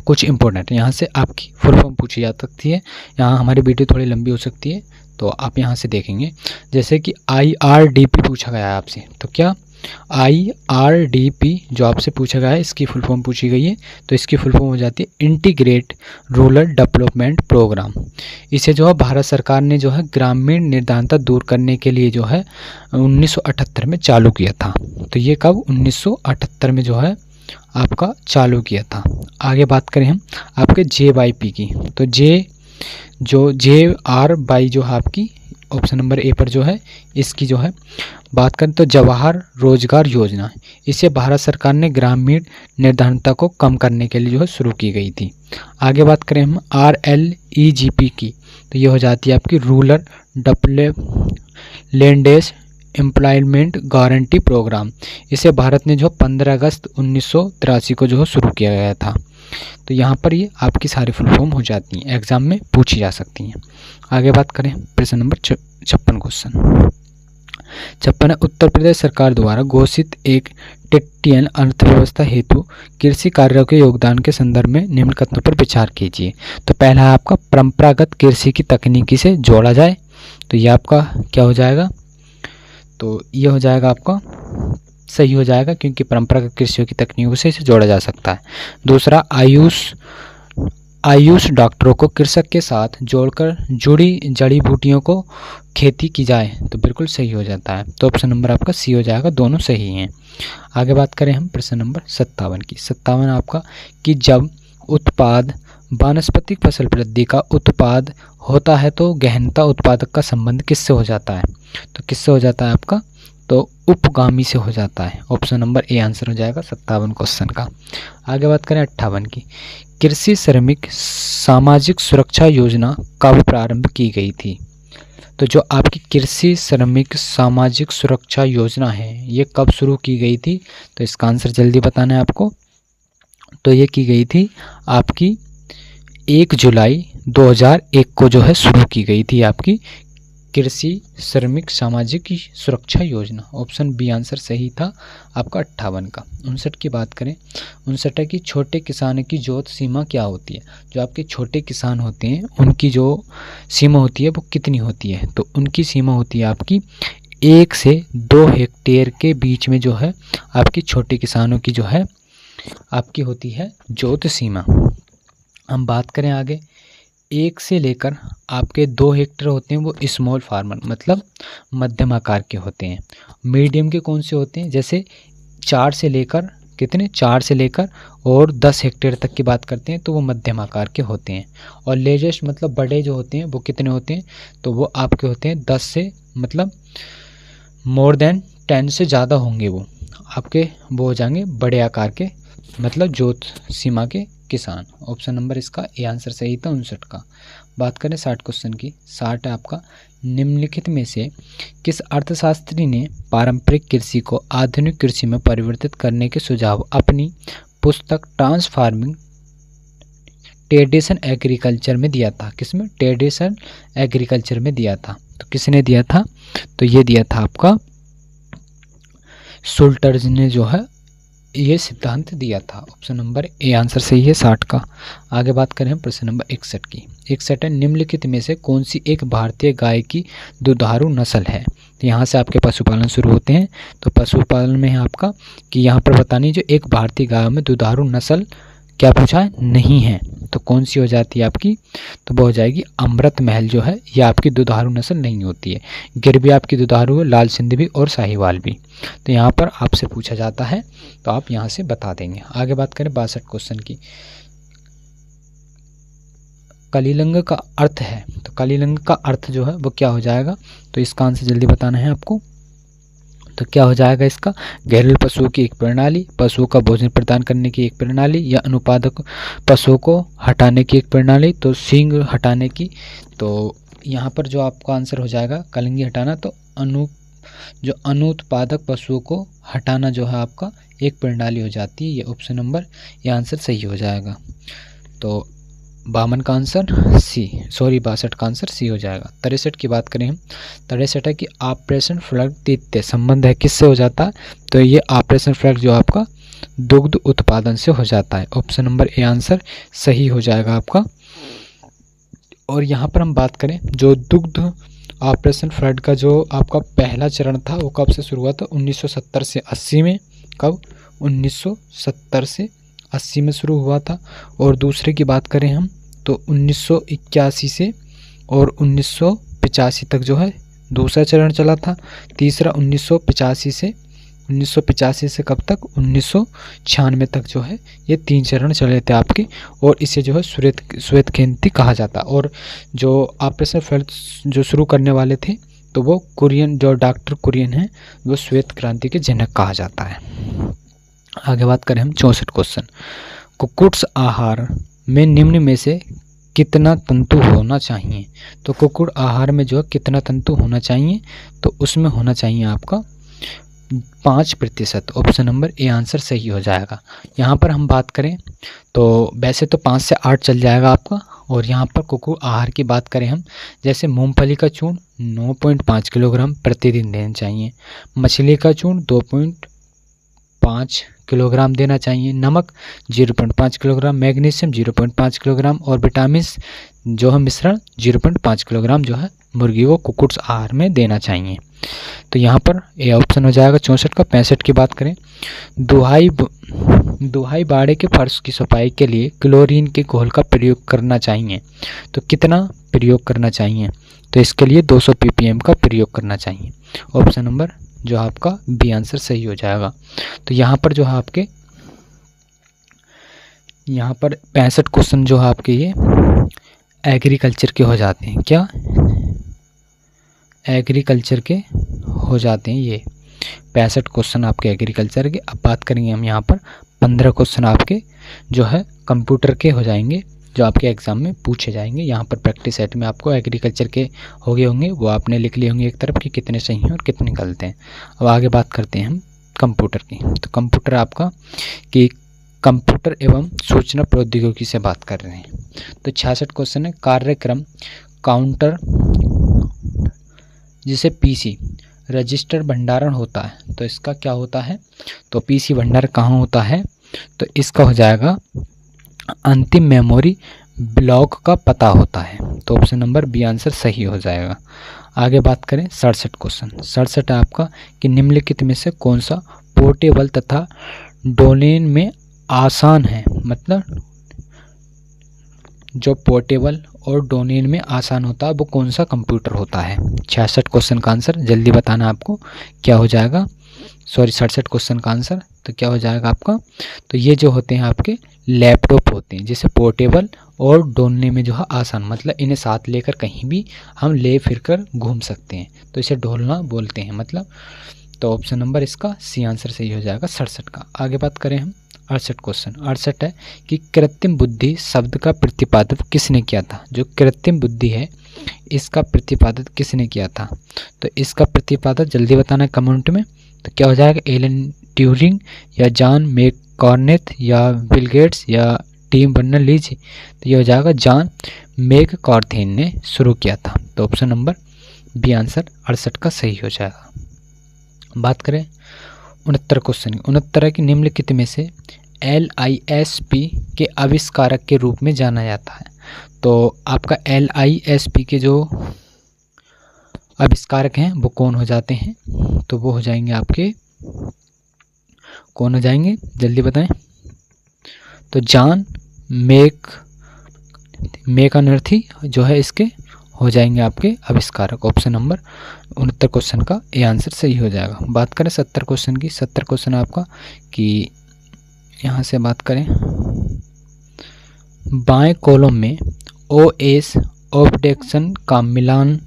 कुछ इंपॉर्टेंट, यहाँ से आपकी फुल फॉर्म पूछी जा सकती है। यहाँ हमारी वीडियो थोड़ी लंबी हो सकती है, तो आप यहाँ से देखेंगे। जैसे कि IRDP पूछा गया है आपसे, तो क्या IRDP जो आपसे पूछा गया है इसकी फुल फॉर्म पूछी गई है, तो इसकी फुल फॉर्म हो जाती है इंटीग्रेट रूरल डेवलपमेंट प्रोग्राम। इसे जो है भारत सरकार ने जो है ग्रामीण निर्धारितता दूर करने के लिए जो है 1978 में चालू किया था। तो ये कब 1978 में जो है आपका चालू किया था। आगे बात करें हम आपके JYP की, तो JRY जो है आपकी ऑप्शन नंबर ए पर जो है इसकी जो है बात करें तो जवाहर रोजगार योजना, इसे भारत सरकार ने ग्रामीण निर्धारितता को कम करने के लिए जो है शुरू की गई थी। आगे बात करें हम RLEGP की, तो ये हो जाती है आपकी rural development employment guarantee programme. इसे भारत ने जो 15 अगस्त 1983 को जो है शुरू किया गया था। तो यहाँ पर ये आपकी सारी फुल फॉर्म हो जाती हैं, एग्जाम में पूछी जा सकती हैं। आगे बात करें प्रश्न नंबर 56 क्वेश्चन। 56 उत्तर प्रदेश सरकार द्वारा घोषित एक टेक्टियन अर्थव्यवस्था हेतु कृषि कार्यों के योगदान के संदर्भ में निम्न कथनों पर विचार कीजिए। तो पहला है आपका परंपरागत कृषि की तकनीकी से जोड़ा जाए, तो ये आपका क्या हो जाएगा, तो ये हो जाएगा आपका सही हो जाएगा, क्योंकि परंपरागत कृषि की तकनीकों से इसे जोड़ा जा सकता है। दूसरा, आयुष डॉक्टरों को कृषक के साथ जोड़कर जुड़ी जड़ी बूटियों को खेती की जाए, तो बिल्कुल सही हो जाता है। तो ऑप्शन नंबर आपका सी हो जाएगा, दोनों सही हैं। आगे बात करें हम प्रश्न नंबर 57 की। 57 आपका कि जब उत्पाद वानस्पतिक फसल वृद्धि का उत्पाद होता है तो गहनता उत्पादक का संबंध किससे हो जाता है, तो किससे हो जाता है आपका, तो उपगामी से हो जाता है। ऑप्शन नंबर ए आंसर हो जाएगा 57 क्वेश्चन का। आगे बात करें 58 की। कृषि श्रमिक सामाजिक सुरक्षा योजना कब प्रारंभ की गई थी, तो जो आपकी कृषि श्रमिक सामाजिक सुरक्षा योजना है ये कब शुरू की गई थी, तो इसका आंसर जल्दी बताना है आपको। तो ये की गई थी आपकी 1 जुलाई 2001 को जो है शुरू की गई थी आपकी कृषि श्रमिक सामाजिक सुरक्षा योजना। ऑप्शन बी आंसर सही था आपका 58 का। 59 की बात करें, 59 की छोटे किसानों की जोत सीमा क्या होती है, जो आपके छोटे किसान होते हैं उनकी जो सीमा होती है वो कितनी होती है, तो उनकी सीमा होती है आपकी 1 से 2 हेक्टेयर के बीच में जो है आपकी छोटे किसानों की जो है आपकी होती है जोत सीमा। हम बात करें आगे, 1 से लेकर आपके 2 हेक्टेयर होते हैं वो स्मॉल फार्मर मतलब मध्यम आकार के होते हैं। मीडियम के कौन से होते हैं, जैसे 4 से लेकर कितने 4 से लेकर और 10 हेक्टेयर तक की बात करते हैं तो वो मध्यम आकार के होते हैं। और लेजेस्ट मतलब बड़े जो होते हैं वो कितने होते हैं, तो वो आपके होते हैं 10 से मतलब मोर देन 10 से ज़्यादा होंगे वो आपके, वो हो जाएंगे बड़े आकार के मतलब जोत सीमा के किसान। ऑप्शन नंबर इसका ए आंसर सही था 59 का। बात करें 60 क्वेश्चन की। 60 है आपका, निम्नलिखित में से किस अर्थशास्त्री ने पारंपरिक कृषि को आधुनिक कृषि में परिवर्तित करने के सुझाव अपनी पुस्तक ट्रांसफॉर्मिंग ट्रेडिशन एग्रीकल्चर में दिया था, किसमें, ट्रेडिशन एग्रीकल्चर में दिया था। तो किसने दिया था, तो ये दिया था आपका शुल्टर्स ने जो है ये सिद्धांत दिया था। ऑप्शन नंबर ए आंसर सही है 60 का। आगे बात करें प्रश्न नंबर 61 की। 61 है, निम्नलिखित में से कौन सी एक भारतीय गाय की दुधारू नस्ल है। तो यहाँ से आपके पशुपालन शुरू होते हैं। तो पशुपालन में है आपका कि यहाँ पर बतानी जो एक भारतीय गाय में दुधारू नस्ल क्या पूछा है, नहीं है, तो कौन सी हो जाती है आपकी, तो वो हो जाएगी अमृत महल जो है ये आपकी दुधारू नस्ल नहीं होती है। गिर भी आपकी दुधारू है, लाल सिंध भी और साहिवाल भी। तो यहाँ पर आपसे पूछा जाता है तो आप यहाँ से बता देंगे। आगे बात करें 62 क्वेश्चन की। कलिंग का अर्थ है, तो कलिंग का अर्थ जो है वो क्या हो जाएगा, तो इसका आंसर जल्दी बताना है आपको। तो क्या हो जाएगा इसका, घरेलू पशुओं की एक प्रणाली, पशुओं का भोजन प्रदान करने की एक प्रणाली, या अनुत्पादक पशुओं को हटाने की एक प्रणाली, तो सींग हटाने की। तो यहाँ पर जो आपका आंसर हो जाएगा कलिंगी हटाना, तो जो अनुत्पादक पशुओं को हटाना जो है आपका एक प्रणाली हो जाती है। ये ऑप्शन नंबर ये आंसर सही हो जाएगा। तो 52 का आंसर सी, सॉरी 62 का आंसर सी हो जाएगा। 63 की बात करें हम, 63 है कि ऑपरेशन फ्लड द्वितीय संबंध है किससे हो जाता है, तो ये ऑपरेशन फ्लड जो आपका दुग्ध उत्पादन से हो जाता है। ऑप्शन नंबर ए आंसर सही हो जाएगा आपका। और यहाँ पर हम बात करें जो दुग्ध ऑपरेशन फ्लड का जो आपका पहला चरण था वो कब से शुरू हुआ था, 1970 से 80 में। कब, 1970 से 80 में शुरू हुआ था। और दूसरे की बात करें हम तो 1981 से और 1985 तक जो है दूसरा चरण चला था। तीसरा 1985 से कब तक, 1996 तक जो है ये 3 चरण चले थे आपके। और इसे जो है श्वेत क्रांति कहा जाता। और जो ऑपरेशन फ्लड जो शुरू करने वाले थे तो वो कुरियन, जो डॉक्टर कुरियन है वो श्वेत क्रांति के जनक कहा जाता है। आगे बात करें हम 64 क्वेश्चन। कुक्कुट आहार में निम्न में से कितना तंतु होना चाहिए, तो कुक्कुट आहार में जो है कितना तंतु होना चाहिए, तो उसमें होना चाहिए आपका 5%। ऑप्शन नंबर ए आंसर सही हो जाएगा। यहाँ पर हम बात करें तो वैसे तो 5 से 8 चल जाएगा आपका, और यहाँ पर कुक्कुट आहार की बात करें हम, जैसे मूंगफली का चूर्ण 9.5 किलोग्राम प्रतिदिन देना चाहिए, मछली का चूर्ण 2.5 किलोग्राम देना चाहिए, नमक 0.5 किलोग्राम, मैग्नीशियम 0.5 किलोग्राम और विटामिन जो है मिश्रण 0.5 किलोग्राम जो है मुर्गी को कुक्कुट आहार में देना चाहिए। तो यहाँ पर ए ऑप्शन हो जाएगा 64 का। 65 की बात करें, दुहाई बाड़े के फर्श की सफाई के लिए क्लोरीन के घोल का प्रयोग करना चाहिए। तो कितना प्रयोग करना चाहिए? तो इसके लिए 200 ppm का प्रयोग करना चाहिए। ऑप्शन नंबर जो आपका बी आंसर सही हो जाएगा। तो यहाँ पर जो है आपके यहाँ पर 65 क्वेश्चन जो है आपके ये एग्रीकल्चर के हो जाते हैं। क्या एग्रीकल्चर के हो जाते हैं ये 65 क्वेश्चन आपके एग्रीकल्चर के। अब बात करेंगे हम यहाँ पर 15 क्वेश्चन आपके जो है कंप्यूटर के हो जाएंगे, जो आपके एग्जाम में पूछे जाएंगे। यहाँ पर प्रैक्टिस सेट में आपको एग्रीकल्चर के हो गए होंगे, वो आपने लिख लिए होंगे एक तरफ कि कितने सही हैं और कितने गलत हैं। अब आगे बात करते हैं हम कंप्यूटर की। तो कंप्यूटर आपका कि कंप्यूटर एवं सूचना प्रौद्योगिकी से बात कर रहे हैं। तो 66 क्वेश्चन है, कार्यक्रम काउंटर जिसे पीसी रजिस्टर भंडारण होता है, तो इसका क्या होता है? तो पीसी भंडार कहाँ होता है? तो इसका हो जाएगा अंतिम मेमोरी ब्लॉक का पता होता है। तो ऑप्शन नंबर बी आंसर सही हो जाएगा। आगे बात करें 67 क्वेश्चन। 67 आपका कि निम्नलिखित में से कौन सा पोर्टेबल तथा डोमेन में आसान है, मतलब जो पोर्टेबल और डोमेन में आसान होता है वो कौन सा कंप्यूटर होता है? 66 क्वेश्चन का आंसर जल्दी बताना आपको क्या हो जाएगा। 67 क्वेश्चन का आंसर तो क्या हो जाएगा आपका? तो ये जो होते हैं आपके लैपटॉप होते हैं, जिसे पोर्टेबल और डोलने में जो है आसान, मतलब इन्हें साथ लेकर कहीं भी हम ले फिर कर घूम सकते हैं, तो इसे ढोलना बोलते हैं मतलब। तो ऑप्शन नंबर इसका सी आंसर सही हो जाएगा 67 का। आगे बात करें हम 68 क्वेश्चन। 68 है कि कृत्रिम बुद्धि शब्द का प्रतिपादन किसने किया था? जो कृत्रिम बुद्धि है इसका प्रतिपादन किसने किया था? तो इसका प्रतिपादन जल्दी बताना है कमेंट में। तो क्या हो जाएगा? एलन ट्यूरिंग या जॉन मैककार्थिक या बिल गेट्स या टिम बर्नर्स-ली? तो ये हो जाएगा जॉन मैककार्थिक ने शुरू किया था। तो ऑप्शन नंबर बी आंसर 68 का सही हो जाएगा। बात करें 69 क्वेश्चन की। 69 की निम्नलिखित में से LISP के आविष्कारक के रूप में जाना जाता है। तो आपका LISP के जो आविष्कारक हैं वो कौन हो जाते हैं? तो वो हो जाएंगे आपके, कौन हो जाएंगे जल्दी बताएं। तो जॉन मैकार्थी जो है इसके हो जाएंगे आपके आविष्कारक। ऑप्शन नंबर 69 क्वेश्चन का ए आंसर सही हो जाएगा। बात करें 70 क्वेश्चन की। 70 क्वेश्चन आपका कि यहाँ से बात करें, बाएं कॉलम में OS ऑब्जेक्शन का मिलान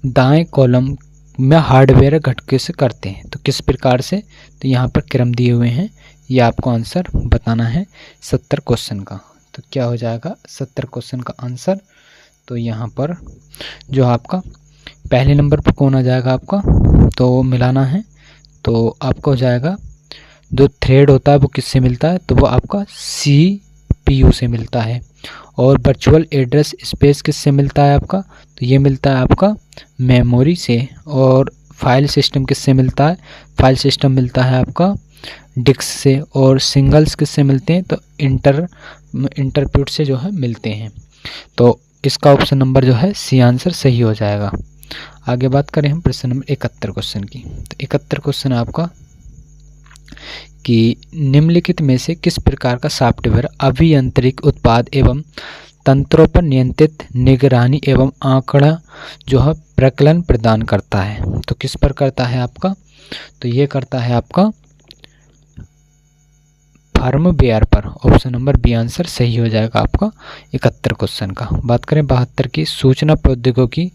दाएं कॉलम में हार्डवेयर घटक से करते हैं, तो किस प्रकार से? तो यहाँ पर क्रम दिए हुए हैं, ये आपको आंसर बताना है 70 क्वेश्चन का। तो क्या हो जाएगा 70 क्वेश्चन का आंसर? तो यहाँ पर जो आपका पहले नंबर पर कौन आ जाएगा आपका? तो मिलाना है, तो आपका हो जाएगा जो थ्रेड होता है वो किससे मिलता है? तो वो आपका CPU से मिलता है। और वर्चुअल एड्रेस स्पेस किससे मिलता है आपका? तो ये मिलता है आपका मेमोरी से। और फाइल सिस्टम किससे मिलता है? फाइल सिस्टम मिलता है आपका डिस्क से। और सिंगल्स किससे मिलते हैं? तो इंटरप्यूट से जो है मिलते हैं। तो इसका ऑप्शन नंबर जो है सी आंसर सही हो जाएगा। आगे बात करें हम प्रश्न नंबर 71 क्वेश्चन की। तो 71 क्वेश्चन आपका कि निम्नलिखित में से किस प्रकार का सॉफ्टवेयर अभियांत्रिक उत्पाद एवं तंत्रों पर नियंत्रित निगरानी एवं आंकड़ा जो है प्रकलन प्रदान करता है? तो किस पर करता है आपका? तो ये करता है आपका फर्मवेयर पर। ऑप्शन नंबर बी आंसर सही हो जाएगा आपका 71 क्वेश्चन का। बात करें 72 की। सूचना प्रौद्योगिकी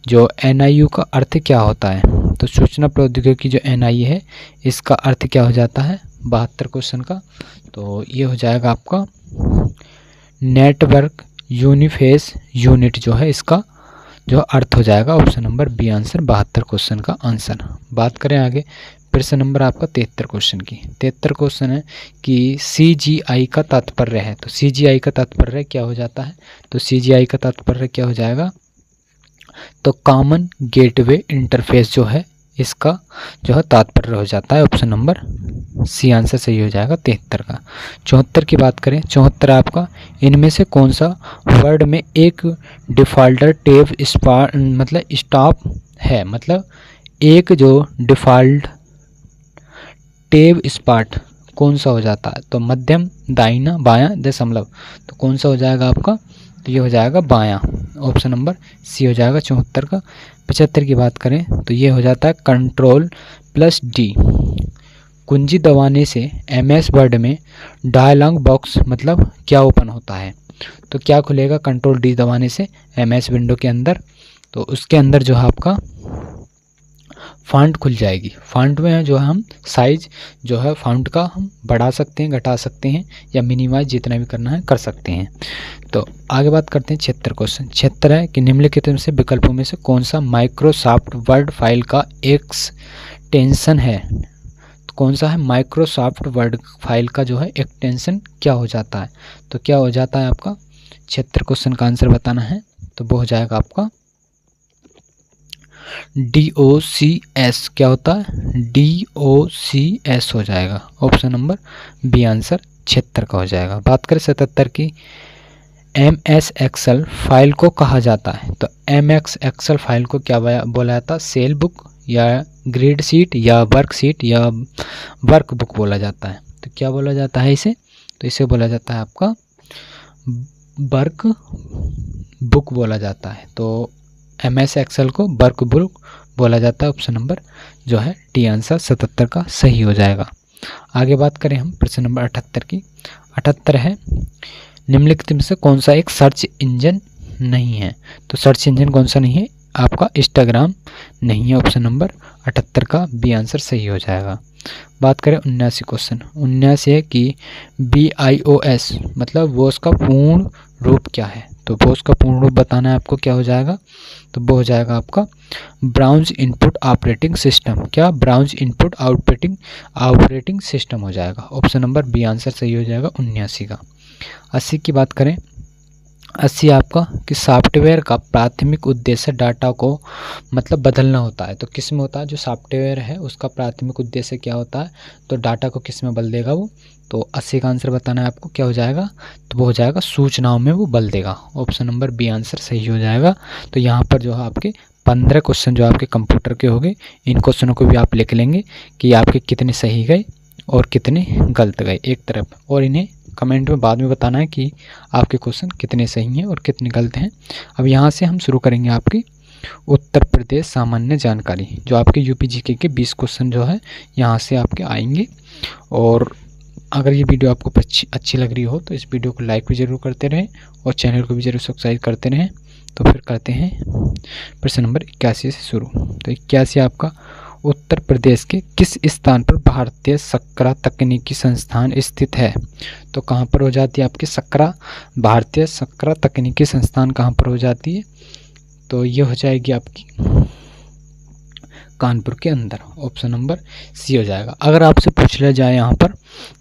जो NIU का अर्थ क्या होता है? तो सूचना प्रौद्योगिकी जो NIU है इसका अर्थ क्या हो जाता है 72 क्वेश्चन का? तो ये हो जाएगा आपका नेटवर्क यूनिफेस यूनिट जो है इसका जो अर्थ हो जाएगा। Option number B answer 72 question का आंसर। बात करें आगे प्रश्न नंबर आपका 73 क्वेश्चन की 73 क्वेश्चन है कि CGI का तात्पर्य है। तो CGI का तात्पर्य क्या हो जाता है? तो CGI का तात्पर्य क्या हो जाएगा? तो कॉमन गेटवे इंटरफेस जो है इसका जो है तात्पर्य हो जाता है। ऑप्शन नंबर सी आंसर सही हो जाएगा 73 का। 74 की बात करें, 74 आपका इनमें से कौन सा वर्ड में एक डिफ़ॉल्टर टेब मतलब स्टॉप है, मतलब एक जो डिफ़ॉल्ट टेब स्पॉट कौन सा हो जाता है? तो मध्यम, दाहिना, बायां, दशमलव। तो कौन सा हो जाएगा आपका? तो ये हो जाएगा बायां। ऑप्शन नंबर सी हो जाएगा 74 का। 75 की बात करें तो ये हो जाता है Ctrl+D। कुंजी दबाने से MS वर्ड में डायलॉग बॉक्स मतलब क्या ओपन होता है? तो क्या खुलेगा Ctrl+D दबाने से MS विंडो के अंदर? तो उसके अंदर जो है आपका फ़ॉन्ट खुल जाएगी। फ़ॉन्ट में जो है हम साइज जो है फ़ॉन्ट का हम बढ़ा सकते हैं, घटा सकते हैं, या मिनिमाइज जितना भी करना है कर सकते हैं। तो आगे बात करते हैं 76 क्वेश्चन। 76 है कि निम्नलिखित में से विकल्पों में से कौन सा माइक्रोसॉफ्ट वर्ड फाइल का एक्सटेंशन है? तो कौन सा है? माइक्रोसॉफ्ट वर्ड फाइल का जो है एक्सटेंशन क्या हो जाता है? तो क्या हो जाता है आपका? 76 क्वेश्चन का आंसर बताना है। तो वो हो जाएगा आपका DOCS। क्या होता है? DOCS हो जाएगा। ऑप्शन नंबर बी आंसर 76 का हो जाएगा। बात करें 77 की, MS एक्सेल फाइल को कहा जाता है। तो MS एक्सेल फाइल को क्या बोला जाता है? सेल बुक या ग्रिड शीट या वर्क शीट या वर्क बुक बोला जाता है। तो क्या बोला जाता है इसे? तो इसे बोला जाता है आपका वर्क बुक बोला जाता है। तो MS एक्सेल को वर्क बुक बोला जाता है। ऑप्शन नंबर जो है डी आंसर 77 का सही हो जाएगा। आगे बात करें हम प्रश्न नंबर 78 की। 78 है निम्नलिखित में से कौन सा एक सर्च इंजन नहीं है? तो सर्च इंजन कौन सा नहीं है? आपका इंस्टाग्राम नहीं है। ऑप्शन नंबर 78 का बी आंसर सही हो जाएगा। बात करें 79 क्वेश्चन। 79 है कि BIOS मतलब बोस का पूर्ण रूप क्या है? तो बोस का पूर्ण रूप बताना है आपको। क्या हो जाएगा? तो वो हो जाएगा आपका ब्राउज़ इनपुट ऑपरेटिंग सिस्टम। क्या? ब्राउज़ इनपुट ऑपरेटिंग सिस्टम हो जाएगा। ऑप्शन नंबर बी आंसर सही हो जाएगा 79 का। 80 की बात करें, 80 आपका कि सॉफ्टवेयर का प्राथमिक उद्देश्य डाटा को मतलब बदलना होता है। तो किस में होता है? जो सॉफ्टवेयर है उसका प्राथमिक उद्देश्य क्या होता है? तो डाटा को किस में बदल देगा वो? तो 80 का आंसर बताना है आपको। क्या हो जाएगा? तो वो हो जाएगा सूचनाओं में वो बदल देगा। ऑप्शन नंबर बी आंसर सही हो जाएगा। तो यहाँ पर जो है आपके 15 क्वेश्चन जो आपके कंप्यूटर के हो गए, इन क्वेश्चनों को भी आप लिख लेंगे कि आपके कितने सही गए और कितने गलत गए एक तरफ, और इन्हें कमेंट में बाद में बताना है कि आपके क्वेश्चन कितने सही हैं और कितने गलत हैं। अब यहाँ से हम शुरू करेंगे आपकी उत्तर प्रदेश सामान्य जानकारी, जो आपके यूपी जीके के 20 क्वेश्चन जो है यहाँ से आपके आएंगे। और अगर ये वीडियो आपको अच्छी लग रही हो तो इस वीडियो को लाइक भी ज़रूर करते रहें और चैनल को भी ज़रूर सब्सक्राइब करते रहें। तो फिर करते हैं प्रश्न नंबर 81 से शुरू। तो 81 आपका उत्तर प्रदेश के किस स्थान पर भारतीय सक्रा तकनीकी संस्थान स्थित है? तो कहाँ पर हो जाती है आपकी सक्रा? भारतीय सक्रा तकनीकी संस्थान कहाँ पर हो जाती है? तो ये हो जाएगी आपकी कानपुर के अंदर। ऑप्शन नंबर सी हो जाएगा। अगर आपसे पूछ लिया जाए यहाँ पर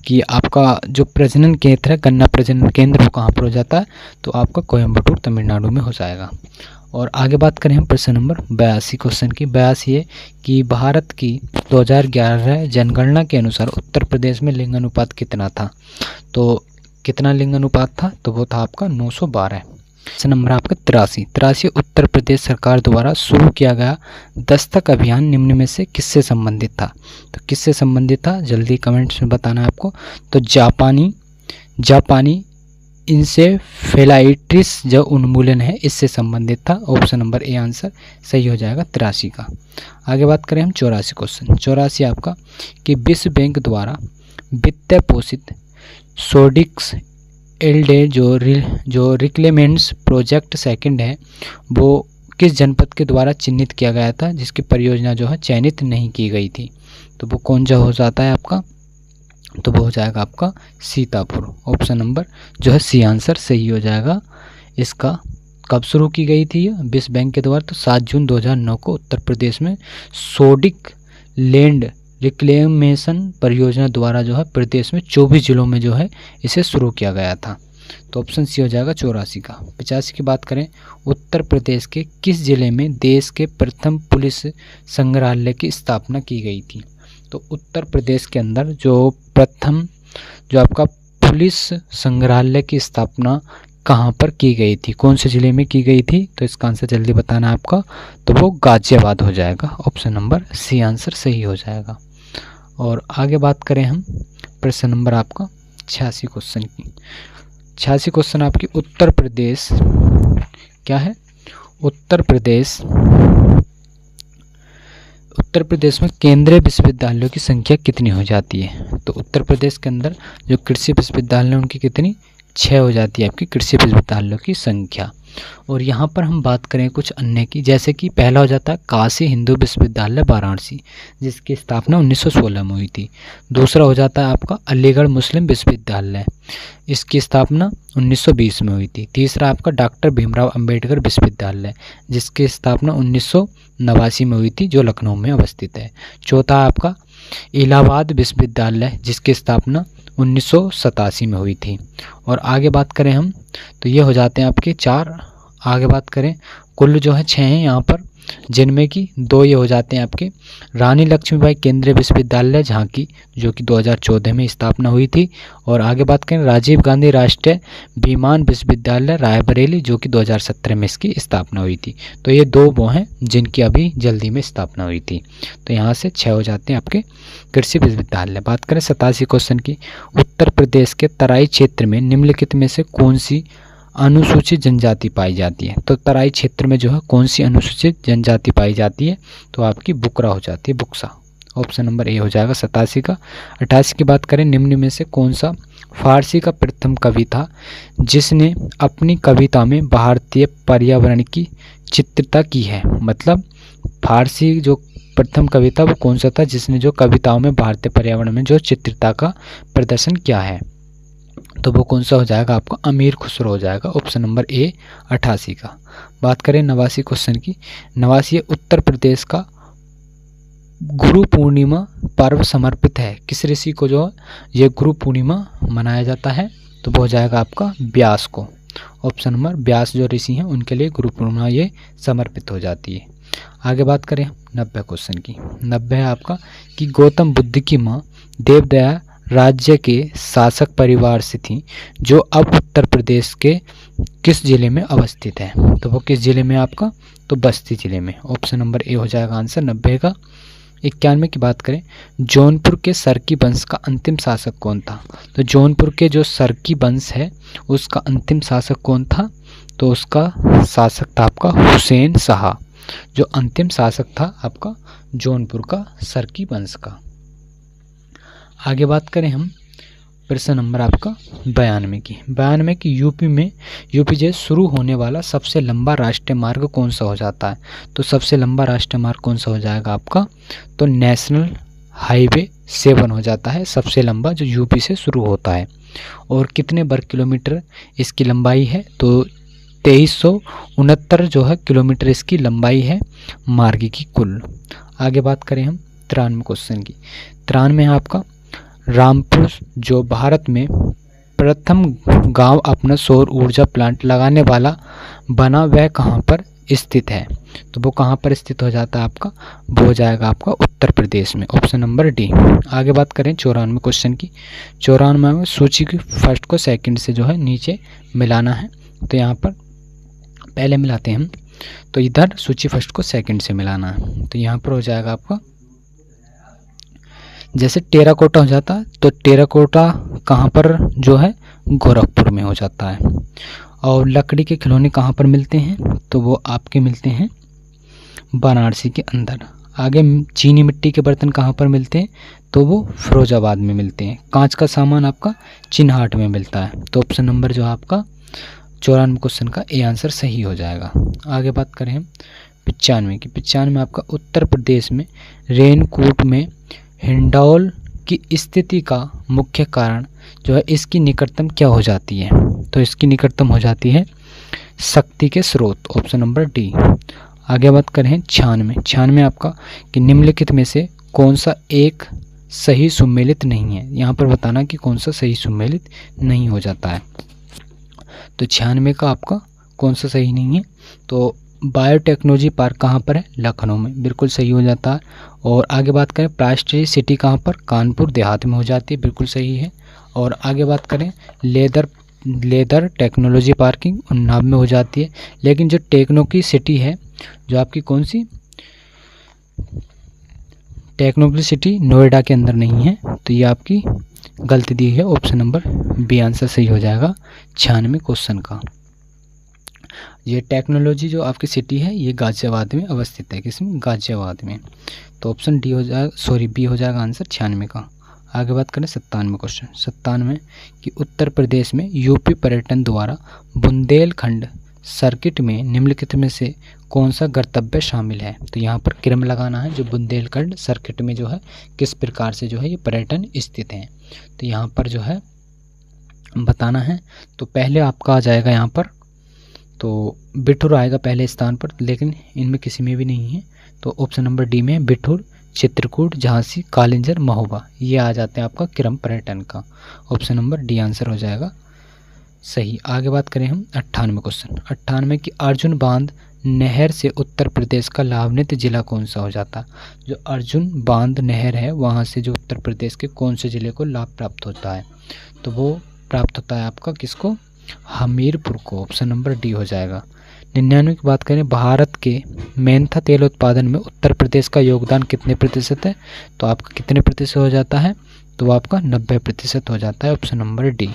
कि आपका जो प्रजनन केंद्र है, गन्ना प्रजनन केंद्र, वो कहाँ पर हो जाता है? तो आपका कोयम्बटूर तमिलनाडु में हो जाएगा। और आगे बात करें हम प्रश्न नंबर 82 क्वेश्चन की। 82 है कि भारत की 2011 जनगणना के अनुसार उत्तर प्रदेश में लिंग अनुपात कितना था? तो कितना लिंग अनुपात था? तो वो था आपका 912। प्रश्न नंबर आपका 83 उत्तर प्रदेश सरकार द्वारा शुरू किया गया दस्तक अभियान निम्न में से किससे संबंधित था? तो किससे संबंधित था? जल्दी कमेंट्स में बताना है आपको। तो जापानी इंसेफेलाइटिस जो उन्मूलन है इससे संबंधित था। ऑप्शन नंबर ए आंसर सही हो जाएगा 83 का। आगे बात करें हम 84 क्वेश्चन। 84 आपका कि विश्व बैंक द्वारा वित्त पोषित सोडिक्स एल्डे जो रिक्लेमेंट्स प्रोजेक्ट सेकंड है वो किस जनपद के द्वारा चिन्हित किया गया था, जिसकी परियोजना जो है चयनित नहीं की गई थी? तो वो कौन सा हो जाता है आपका? तो वो हो जाएगा आपका सीतापुर। ऑप्शन नंबर जो है सी आंसर सही हो जाएगा। इसका कब शुरू की गई थी विश्व बैंक के द्वारा? तो 7 जून 2009 को उत्तर प्रदेश में सोडिक लैंड रिक्लेमेशन परियोजना द्वारा जो है प्रदेश में 24 जिलों में जो है इसे शुरू किया गया था। तो ऑप्शन सी हो जाएगा 84 का। 85 की बात करें, उत्तर प्रदेश के किस जिले में देश के प्रथम पुलिस संग्रहालय की स्थापना की गई थी? तो उत्तर प्रदेश के अंदर जो प्रथम जो आपका पुलिस संग्रहालय की स्थापना कहाँ पर की गई थी, कौन से ज़िले में की गई थी? तो इसका आंसर जल्दी बताना है आपका, तो वो गाजियाबाद हो जाएगा। ऑप्शन नंबर सी आंसर सही हो जाएगा। और आगे बात करें हम प्रश्न नंबर आपका 86 क्वेश्चन की। 86 क्वेश्चन आपकी उत्तर प्रदेश क्या है? उत्तर प्रदेश में केंद्रीय विश्वविद्यालयों की संख्या कितनी हो जाती है? तो उत्तर प्रदेश के अंदर जो कृषि विश्वविद्यालय उनकी कितनी 6 हो जाती है आपकी कृषि विश्वविद्यालयों की संख्या। और यहाँ पर हम बात करें कुछ अन्य की, जैसे कि पहला हो जाता है काशी हिंदू विश्वविद्यालय वाराणसी, जिसकी स्थापना 1916 में हुई थी। दूसरा हो जाता है आपका अलीगढ़ मुस्लिम विश्वविद्यालय, इसकी स्थापना 1920 में हुई थी। तीसरा आपका डॉक्टर भीमराव अंबेडकर विश्वविद्यालय, जिसकी स्थापना 1989 में हुई थी, जो लखनऊ में अवस्थित है। चौथा आपका इलाहाबाद विश्वविद्यालय, जिसकी स्थापना 1987 में हुई थी। और आगे बात करें हम तो ये हो जाते हैं आपके 4। आगे बात करें कुल जो है 6 हैं यहाँ पर, जिनमें कि 2 ये हो जाते हैं आपके रानी लक्ष्मीबाई केंद्रीय विश्वविद्यालय झांकी, जो कि 2014 में स्थापना हुई थी। और आगे बात करें राजीव गांधी राष्ट्रीय विमान विश्वविद्यालय रायबरेली, जो कि 2017 में इसकी स्थापना हुई थी। तो ये 2 वो हैं जिनकी अभी जल्दी में स्थापना हुई थी। तो यहाँ से 6 हो जाते हैं आपके कृषि विश्वविद्यालय। बात करें 87 क्वेश्चन की, उत्तर प्रदेश के तराई क्षेत्र में निम्नलिखित में से कौन सी अनुसूचित जनजाति पाई जाती है? तो तराई क्षेत्र में जो है कौन सी अनुसूचित जनजाति पाई जाती है? तो आपकी बुकरा हो जाती है, बुक्सा। ऑप्शन नंबर ए हो जाएगा 87 का। 88 की बात करें, निम्न में से कौन सा फारसी का प्रथम कवि था जिसने अपनी कविता में भारतीय पर्यावरण की चित्रता की है? मतलब फारसी जो प्रथम कवि था वो कौन सा था जिसने जो कविताओं में भारतीय पर्यावरण में जो चित्रता का प्रदर्शन किया है? तो वो कौन सा हो जाएगा आपका अमीर खुसरो हो जाएगा। ऑप्शन नंबर ए 88 का। बात करें 89 क्वेश्चन की। 89 उत्तर प्रदेश का गुरु पूर्णिमा पर्व समर्पित है किस ऋषि को? जो ये गुरु पूर्णिमा मनाया जाता है तो वो हो जाएगा आपका व्यास को। ऑप्शन नंबर व्यास जो ऋषि हैं उनके लिए गुरु पूर्णिमा ये समर्पित हो जाती है। आगे बात करें 90 क्वेश्चन की। 90 है आपका कि गौतम बुद्ध की माँ देवदया राज्य के शासक परिवार से थी, जो अब उत्तर प्रदेश के किस जिले में अवस्थित है? तो वो किस जिले में आपका? तो बस्ती जिले में। ऑप्शन नंबर ए हो जाएगा आंसर 90 का। 91 की बात करें, जौनपुर के सरकी वंश का अंतिम शासक कौन था? तो जौनपुर के जो सरकी वंश है उसका अंतिम शासक कौन था? तो उसका शासक था आपका हुसैन शाह, जो अंतिम शासक था आपका जौनपुर का सरकी वंश का। आगे बात करें हम प्रश्न नंबर आपका 92 की। 92 की यूपी से शुरू होने वाला सबसे लंबा राष्ट्रीय मार्ग कौन सा हो जाता है? तो सबसे लंबा राष्ट्रीय मार्ग कौन सा हो जाएगा आपका? तो नेशनल हाईवे 7 हो जाता है सबसे लंबा, जो यूपी से शुरू होता है। और कितने वर्ग किलोमीटर इसकी लंबाई है? तो 2369 जो है किलोमीटर इसकी लंबाई है मार्ग की कुल। आगे बात करें हम 93 क्वेश्चन की। 93 है आपका रामपुर जो भारत में प्रथम गांव अपना सौर ऊर्जा प्लांट लगाने वाला बना, वह कहां पर स्थित है? तो वो कहां पर स्थित हो जाता है आपका? वो हो जाएगा आपका उत्तर प्रदेश में। Option number D. आगे बात करें 94 क्वेश्चन की। 94 में सूची की फर्स्ट को सेकंड से जो है नीचे मिलाना है। तो यहाँ पर पहले मिलाते हैं हम, तो इधर सूची फर्स्ट को सेकंड से मिलाना है। तो यहाँ पर हो जाएगा आपका जैसे टेराकोटा हो जाता है, तो टेराकोटा कहाँ पर जो है? गोरखपुर में हो जाता है। और लकड़ी के खिलौने कहाँ पर मिलते हैं? तो वो आपके मिलते हैं वाराणसी के अंदर। आगे चीनी मिट्टी के बर्तन कहाँ पर मिलते हैं? तो वो फिरोजाबाद में मिलते हैं। कांच का सामान आपका चिन्हाट में मिलता है। तो ऑप्शन नंबर जो आपका 94 क्वेश्चन का ए आंसर सही हो जाएगा। आगे बात करें हम 95 की। 95 में आपका उत्तर प्रदेश में रेनकूट में हिंडौल की स्थिति का मुख्य कारण जो है इसकी निकटतम क्या हो जाती है? तो इसकी निकटतम हो जाती है शक्ति के स्रोत। Option number D. आगे बात करें 96 आपका कि निम्नलिखित में से कौन सा एक सही सुमेलित नहीं है। यहाँ पर बताना कि कौन सा सही सुमेलित नहीं हो जाता है। तो 96 का आपका कौन सा सही नहीं है, तो बायोटेक्नोलॉजी पार्क कहाँ पर है, लखनऊ में, बिल्कुल सही हो जाता है। और आगे बात करें प्लास्टिक सिटी कहाँ पर, कानपुर देहात में हो जाती है, बिल्कुल सही है। और आगे बात करें लेदर टेक्नोलॉजी पार्किंग उन्नाव में हो जाती है। लेकिन जो टेक्नो की सिटी है, जो आपकी कौन सी टेक्नोलॉजी सिटी नोएडा के अंदर नहीं है, तो ये आपकी गलती दी है। ऑप्शन नंबर बी आंसर सही हो जाएगा 96 क्वेश्चन का। ये टेक्नोलॉजी जो आपकी सिटी है ये गाजियाबाद में अवस्थित है, किसमें, गाजियाबाद में। तो ऑप्शन डी हो जाएगा, सॉरी बी हो जाएगा आंसर 96 का। आगे बात करें 97 क्वेश्चन। 97 कि उत्तर प्रदेश में यूपी पर्यटन द्वारा बुंदेलखंड सर्किट में निम्नलिखित में से कौन सा गंतव्य शामिल है। तो यहाँ पर क्रम लगाना है, जो बुंदेलखंड सर्किट में जो है किस प्रकार से जो है ये पर्यटन स्थित हैं। तो यहाँ पर जो है बताना है। तो पहले आपका आ जाएगा यहाँ पर, तो बिठूर आएगा पहले स्थान पर, लेकिन इनमें किसी में भी नहीं है। तो ऑप्शन नंबर डी में बिठूर, चित्रकूट, झांसी, कालिंजर, महोबा, ये आ जाते हैं आपका क्रम पर्यटन का। ऑप्शन नंबर डी आंसर हो जाएगा सही। आगे बात करें हम 98 क्वेश्चन। 98 कि अर्जुन बांध नहर से उत्तर प्रदेश का लाभान्वित जिला कौन सा हो जाता है। जो अर्जुन बांध नहर है वहाँ से जो उत्तर प्रदेश के कौन से जिले को लाभ प्राप्त होता है, तो वो प्राप्त होता है आपका किसको, हमीरपुर को। ऑप्शन नंबर डी हो जाएगा। 99 की बात करें भारत के मेंथा तेल उत्पादन में उत्तर प्रदेश का योगदान कितने प्रतिशत है, तो आपका कितने प्रतिशत हो जाता है, तो आपका 90% हो जाता है। Option number D.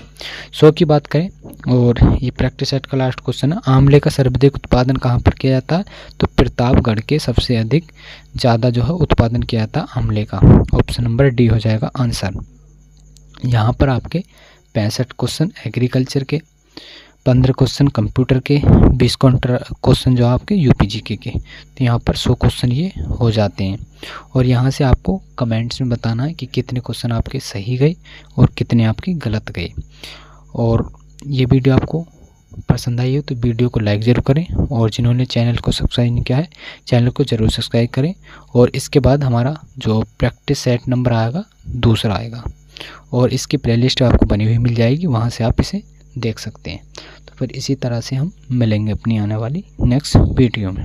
100 की बात करें, और ये प्रैक्टिस सेट का लास्ट क्वेश्चन है, आंवले का सर्वाधिक उत्पादन कहाँ पर किया जाता है, तो प्रतापगढ़ के सबसे अधिक ज़्यादा जो है उत्पादन किया जाता है आंवले का। ऑप्शन नंबर डी हो जाएगा आंसर। यहाँ पर आपके 65 क्वेश्चन एग्रीकल्चर के, 15 क्वेश्चन कंप्यूटर के, 20 क्वेश्चन जो आपके यूपीजीके के। तो यहाँ पर 100 क्वेश्चन ये हो जाते हैं। और यहाँ से आपको कमेंट्स में बताना है कि कितने क्वेश्चन आपके सही गए और कितने आपके गलत गए। और ये वीडियो आपको पसंद आई हो तो वीडियो को लाइक ज़रूर करें, और जिन्होंने चैनल को सब्सक्राइब नहीं किया है चैनल को ज़रूर सब्सक्राइब करें। और इसके बाद हमारा जो प्रैक्टिस सेट नंबर आएगा दूसरा आएगा, और इसकी प्लेलिस्ट आपको बनी हुई मिल जाएगी, वहाँ से आप इसे देख सकते हैं। तो फिर इसी तरह से हम मिलेंगे अपनी आने वाली नेक्स्ट वीडियो में।